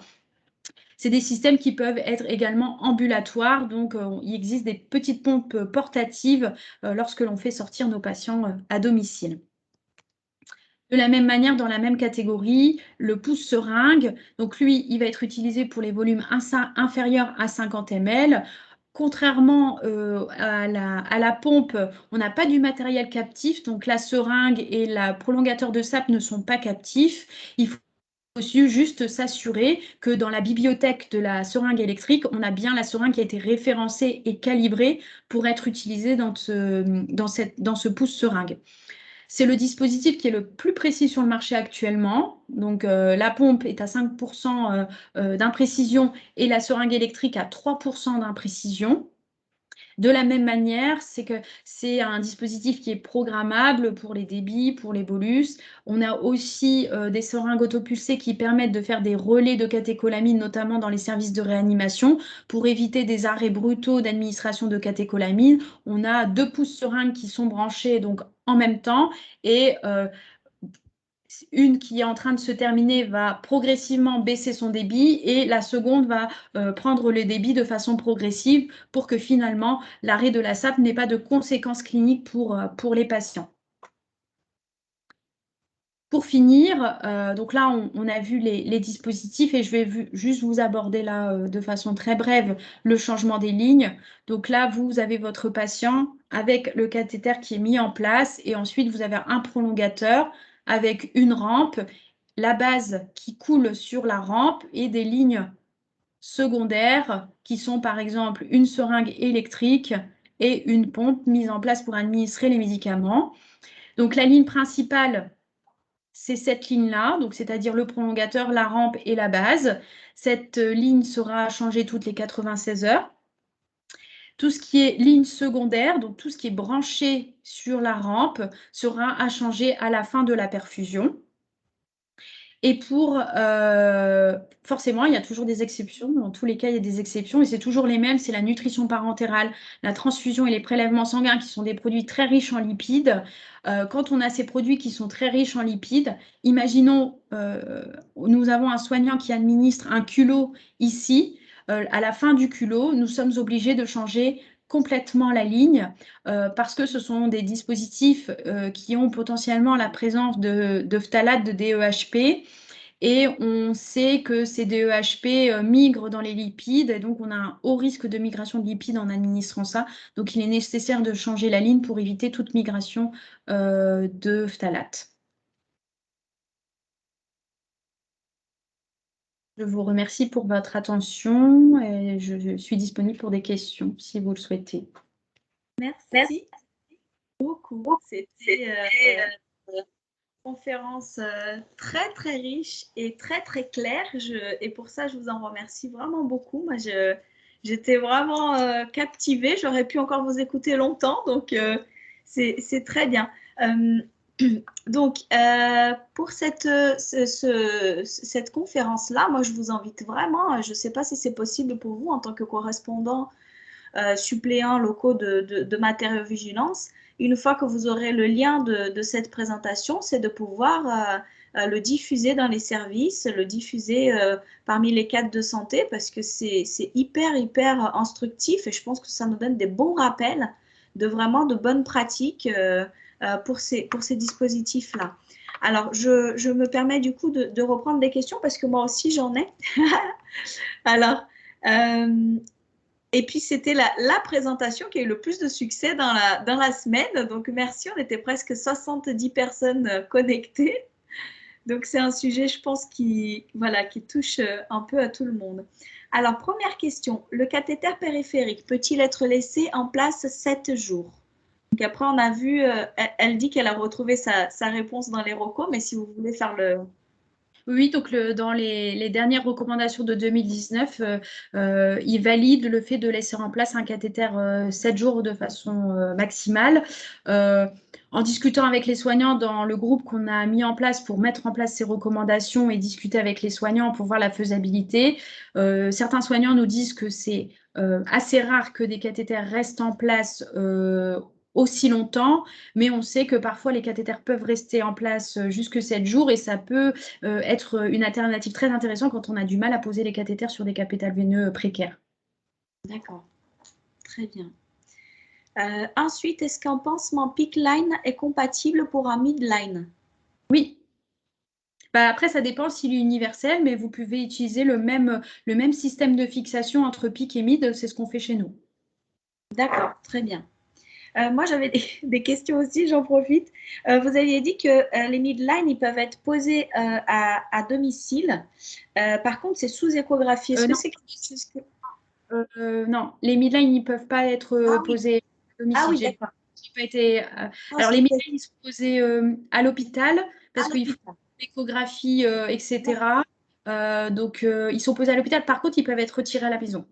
C'est des systèmes qui peuvent être également ambulatoires, donc il existe des petites pompes portatives lorsque l'on fait sortir nos patients à domicile. De la même manière, dans la même catégorie, le pouce-seringue, donc lui, il va être utilisé pour les volumes inférieurs à 50 ml. Contrairement à la pompe, on n'a pas du matériel captif, donc la seringue et le prolongateur de SAP ne sont pas captifs. Il faut aussi juste s'assurer que dans la bibliothèque de la seringue électrique, on a bien la seringue qui a été référencée et calibrée pour être utilisée dans ce pouce-seringue. C'est le dispositif qui est le plus précis sur le marché actuellement. Donc, la pompe est à 5% d'imprécision et la seringue électrique à 3% d'imprécision. De la même manière, c'est que c'est un dispositif qui est programmable pour les débits, pour les bolus. On a aussi des seringues autopulsées qui permettent de faire des relais de catécholamine, notamment dans les services de réanimation, pour éviter des arrêts brutaux d'administration de catécholamine. On a 2 pouces seringues qui sont branchées donc en même temps et une qui est en train de se terminer va progressivement baisser son débit et la seconde va prendre le débit de façon progressive pour que finalement l'arrêt de la SAP n'ait pas de conséquences cliniques pour les patients. Pour finir, donc là, on a vu les dispositifs et je vais juste vous aborder là de façon très brève le changement des lignes. Donc là, vous avez votre patient avec le cathéter qui est mis en place et ensuite vous avez un prolongateur avec une rampe, la base qui coule sur la rampe et des lignes secondaires qui sont par exemple une seringue électrique et une pompe mise en place pour administrer les médicaments. Donc la ligne principale, c'est cette ligne-là, donc c'est-à-dire le prolongateur, la rampe et la base. Cette ligne sera changée toutes les 96 heures. Tout ce qui est ligne secondaire, donc tout ce qui est branché sur la rampe, sera à changer à la fin de la perfusion. Et forcément, il y a toujours des exceptions. Dans tous les cas, il y a des exceptions et c'est toujours les mêmes. C'est la nutrition parentérale, la transfusion et les prélèvements sanguins qui sont des produits très riches en lipides. Quand on a ces produits qui sont très riches en lipides, imaginons, nous avons un soignant qui administre un culot ici. À la fin du culot, nous sommes obligés de changer complètement la ligne parce que ce sont des dispositifs qui ont potentiellement la présence de phtalates de DEHP et on sait que ces DEHP migrent dans les lipides et donc on a un haut risque de migration de lipides en administrant ça. Donc il est nécessaire de changer la ligne pour éviter toute migration de phtalates. Je vous remercie pour votre attention et je suis disponible pour des questions si vous le souhaitez. Merci beaucoup. C'était une conférence très très riche et très très claire. Et pour ça, je vous en remercie vraiment beaucoup. Moi, j'étais vraiment captivée. J'aurais pu encore vous écouter longtemps, donc c'est très bien. Donc, pour cette conférence-là, moi, je vous invite vraiment, je ne sais pas si c'est possible pour vous en tant que correspondant suppléants locaux de matériaux-vigilance. Une fois que vous aurez le lien de cette présentation, c'est de pouvoir le diffuser dans les services, le diffuser parmi les cadres de santé parce que c'est hyper, hyper instructif et je pense que ça nous donne des bons rappels de vraiment de bonnes pratiques pour ces dispositifs-là. Alors, je me permets du coup de reprendre des questions parce que moi aussi j'en ai. Alors, et puis c'était la présentation qui a eu le plus de succès dans la semaine. Donc merci, on était presque 70 personnes connectées. Donc c'est un sujet, je pense, qui touche un peu à tout le monde. Alors, première question, le cathéter périphérique peut-il être laissé en place 7 jours? Donc après, on a vu, elle dit qu'elle a retrouvé sa réponse dans les recos, mais si vous voulez faire le... Oui, donc dans les dernières recommandations de 2019, il valide le fait de laisser en place un cathéter 7 jours de façon maximale. En discutant avec les soignants dans le groupe qu'on a mis en place pour mettre en place ces recommandations et discuter avec les soignants pour voir la faisabilité, certains soignants nous disent que c'est assez rare que des cathéters restent en place aussi longtemps, mais on sait que parfois les cathéters peuvent rester en place jusque 7 jours et ça peut être une alternative très intéressante quand on a du mal à poser les cathéters sur des capitales veineux précaires. D'accord, très bien. Ensuite, est-ce qu'un pansement PICC line est compatible pour un midline? Oui. Bah après, ça dépend s'il est universel, mais vous pouvez utiliser le même système de fixation entre PICC et mid, c'est ce qu'on fait chez nous. D'accord, très bien. Moi, j'avais des questions aussi, j'en profite. Vous aviez dit que les midlines, ils peuvent être posés à domicile. Par contre, c'est sous échographie. Est-ce que Non. c'est quelque chose que... Non, les midlines, ils ne peuvent pas être oui. posés à domicile. Ah oui, d'accord. J'ai pas été, alors, les midlines, ils sont posés à l'hôpital parce qu'il faut l'échographie, etc. Donc, ils sont posés à l'hôpital. Par contre, ils peuvent être retirés à la maison.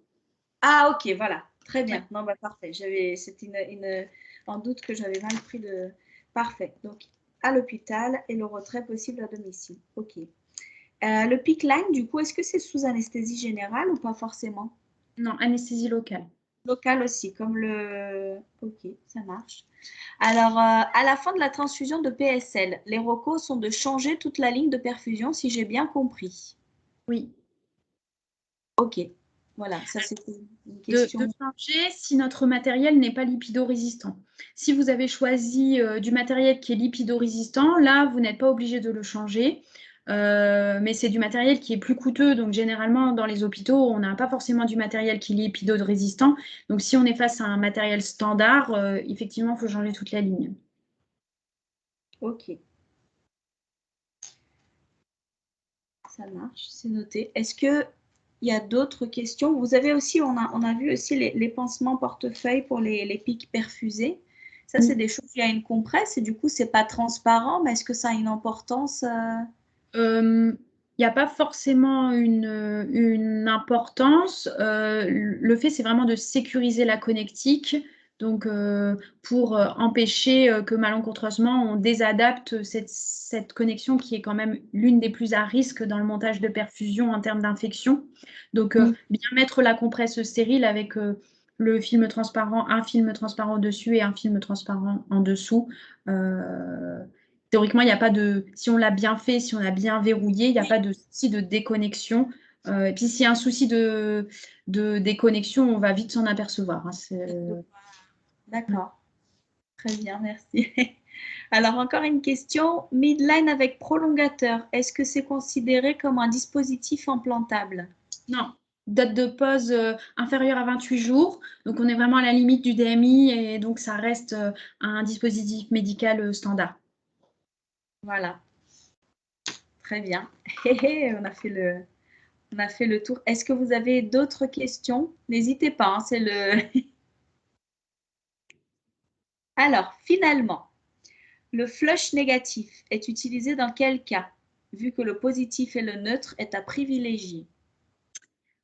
Ah, ok, voilà. Très bien. Non, bah, parfait. C'était un doute que j'avais mal pris de... Parfait. Donc, à l'hôpital et le retrait possible à domicile. Ok. Le PICC line, du coup, est-ce que c'est sous anesthésie générale ou pas forcément? Non, anesthésie locale. Locale aussi, comme le... Ok, ça marche. Alors, à la fin de la transfusion de PSL, les recos sont de changer toute la ligne de perfusion, si j'ai bien compris. Oui. Ok, voilà, ça c'était une De question. changer si notre matériel n'est pas lipidorésistant. Si vous avez choisi du matériel qui est lipidorésistant, là, vous n'êtes pas obligé de le changer. Mais c'est du matériel qui est plus coûteux. Donc, généralement, dans les hôpitaux, on n'a pas forcément du matériel qui est lipidorésistant. Donc, si on est face à un matériel standard, effectivement, il faut changer toute la ligne. Ok. Ça marche, c'est noté. Est-ce qu'il y a d'autres questions? Vous avez aussi, on a vu aussi les pansements portefeuille pour les pics perfusés. Ça, c'est des choses, il y a une compresse et du coup, c'est pas transparent, mais est-ce que ça a une importance? Il n'y a pas forcément une importance. Le fait, c'est vraiment de sécuriser la connectique. Donc, pour empêcher que malencontreusement, on désadapte cette connexion qui est quand même l'une des plus à risque dans le montage de perfusion en termes d'infection. Donc, bien mettre la compresse stérile avec le film transparent, un film transparent dessus et un film transparent en dessous. Théoriquement, il n'y a pas de, si on l'a bien fait, si on l'a bien verrouillé, il n'y a pas de souci de déconnexion. Et puis, s'il y a un souci de déconnexion, on va vite s'en apercevoir. Hein, D'accord. Très bien, merci. Alors, encore une question. Midline avec prolongateur, est-ce que c'est considéré comme un dispositif implantable? Non. Date de pause inférieure à 28 jours. Donc, on est vraiment à la limite du DMI et donc, ça reste un dispositif médical standard. Voilà. Très bien. On a fait le tour. Est-ce que vous avez d'autres questions? N'hésitez pas, hein, c'est le... Alors, finalement, le flush négatif est utilisé dans quel cas, vu que le positif et le neutre est à privilégier?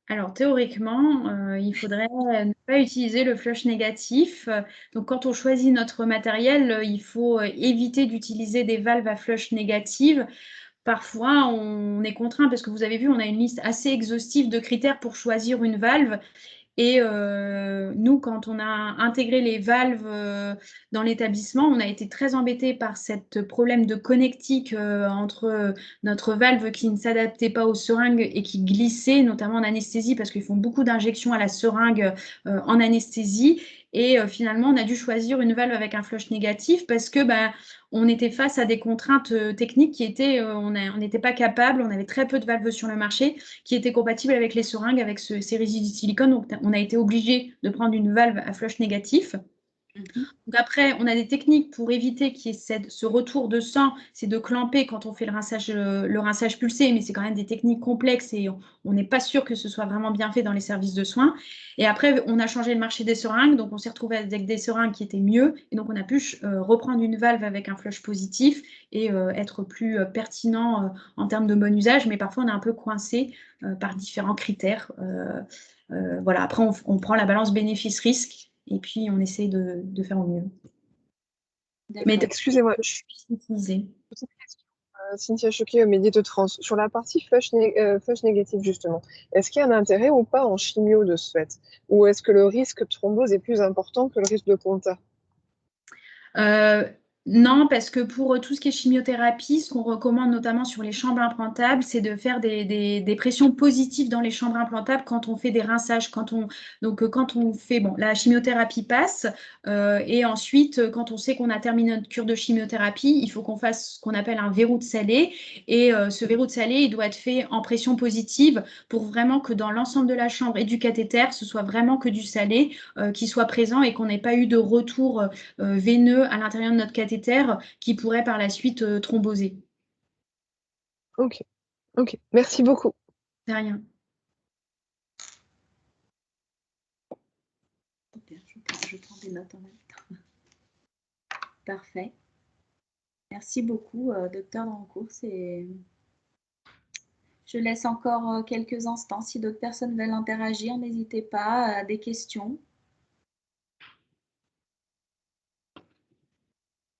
Alors, théoriquement, il faudrait ne pas utiliser le flush négatif. Donc, quand on choisit notre matériel, il faut éviter d'utiliser des valves à flush négative. Parfois, on est contraint parce que vous avez vu, on a une liste assez exhaustive de critères pour choisir une valve. Et nous, quand on a intégré les valves dans l'établissement, on a été très embêtés par ce problème de connectique entre notre valve qui ne s'adaptait pas aux seringues et qui glissait, notamment en anesthésie, parce qu'ils font beaucoup d'injections à la seringue en anesthésie. Et finalement, on a dû choisir une valve avec un flush négatif parce que on était face à des contraintes techniques qui étaient, on n'était pas capable, on avait très peu de valves sur le marché qui étaient compatibles avec les seringues, avec ces résidus de silicone. Donc, on a été obligé de prendre une valve à flush négatif. Donc après, on a des techniques pour éviter qu'il y ait ce retour de sang, c'est de clamper quand on fait le rinçage pulsé, mais c'est quand même des techniques complexes et on n'est pas sûr que ce soit vraiment bien fait dans les services de soins. Et après, on a changé le marché des seringues, donc on s'est retrouvé avec des seringues qui étaient mieux, et donc on a pu reprendre une valve avec un flush positif et être plus pertinent en termes de bon usage, mais parfois on est un peu coincé par différents critères. Voilà. Après, on prend la balance bénéfice-risque. Et puis, on essaie de faire au mieux. Mais excusez-moi, je suis utilisée. Cynthia Choquet, Médite de France. Sur la partie flush négative, justement, est-ce qu'il y a un intérêt ou pas en chimio de ce fait? Ou est-ce que le risque de thrombose est plus important que le risque de Ponta? Non, parce que pour tout ce qui est chimiothérapie, ce qu'on recommande notamment sur les chambres implantables, c'est de faire des pressions positives dans les chambres implantables quand on fait des rinçages. Quand on fait, la chimiothérapie passe et ensuite, quand on sait qu'on a terminé notre cure de chimiothérapie, il faut qu'on fasse ce qu'on appelle un verrou de Salé. Et ce verrou de Salé, il doit être fait en pression positive pour vraiment que dans l'ensemble de la chambre et du cathéter, ce soit vraiment que du salé qui soit présent et qu'on n'ait pas eu de retour veineux à l'intérieur de notre cathéter qui pourrait par la suite thromboser. Ok, merci beaucoup. C'est rien. Je prends des notes en même temps. Parfait. Merci beaucoup, docteur Drancourt. Je laisse encore quelques instants. Si d'autres personnes veulent interagir, n'hésitez pas. Des questions.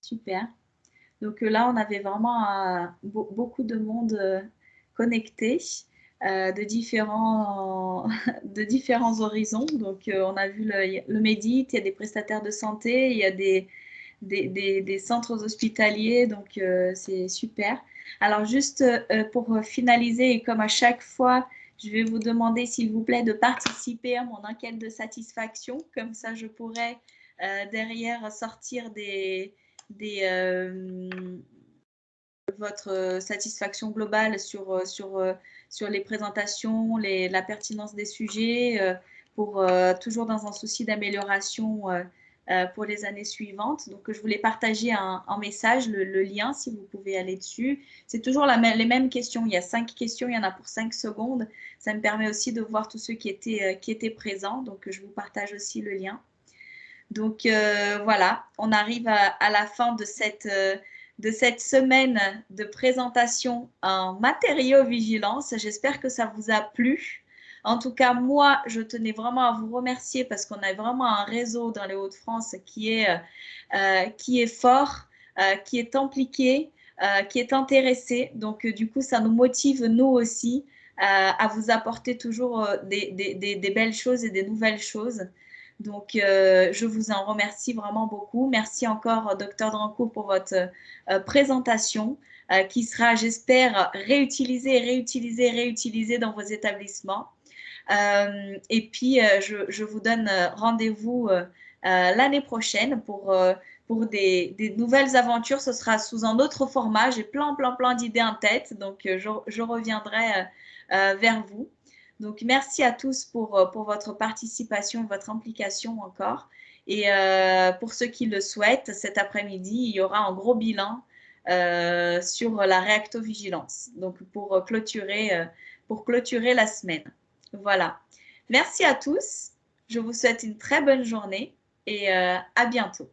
Super. Donc là, on avait vraiment beaucoup de monde connecté de différents horizons. Donc, on a vu le Médite, il y a des prestataires de santé, il y a des centres hospitaliers. Donc, c'est super. Alors, juste pour finaliser, et comme à chaque fois, je vais vous demander, s'il vous plaît, de participer à mon enquête de satisfaction. Comme ça, je pourrai derrière sortir votre satisfaction globale sur les présentations, la pertinence des sujets, pour toujours dans un souci d'amélioration pour les années suivantes. Donc, je voulais partager un message, le lien, si vous pouvez aller dessus. C'est toujours les mêmes questions. Il y a 5 questions, il y en a pour 5 secondes. Ça me permet aussi de voir tous ceux qui étaient présents. Donc, je vous partage aussi le lien. Donc, voilà, on arrive à la fin de cette semaine de présentation en matériaux-vigilance. J'espère que ça vous a plu. En tout cas, moi, je tenais vraiment à vous remercier parce qu'on a vraiment un réseau dans les Hauts-de-France qui est fort, qui est impliqué, qui est intéressé. Donc, du coup, ça nous motive, nous aussi, à vous apporter toujours des belles choses et des nouvelles choses. Donc, je vous en remercie vraiment beaucoup. Merci encore, Dr Drancourt, pour votre présentation qui sera, j'espère, réutilisée dans vos établissements. Et puis, je vous donne rendez-vous l'année prochaine pour des nouvelles aventures. Ce sera sous un autre format. J'ai plein d'idées en tête. Donc, je reviendrai vers vous. Donc, merci à tous pour votre participation, votre implication encore. Et pour ceux qui le souhaitent, cet après-midi, il y aura un gros bilan sur la réactovigilance. Donc, pour clôturer la semaine. Voilà. Merci à tous. Je vous souhaite une très bonne journée et à bientôt.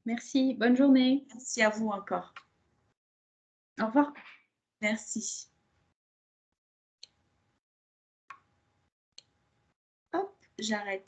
Merci. Bonne journée. Merci à vous encore. Au revoir. Merci. Hop, j'arrête.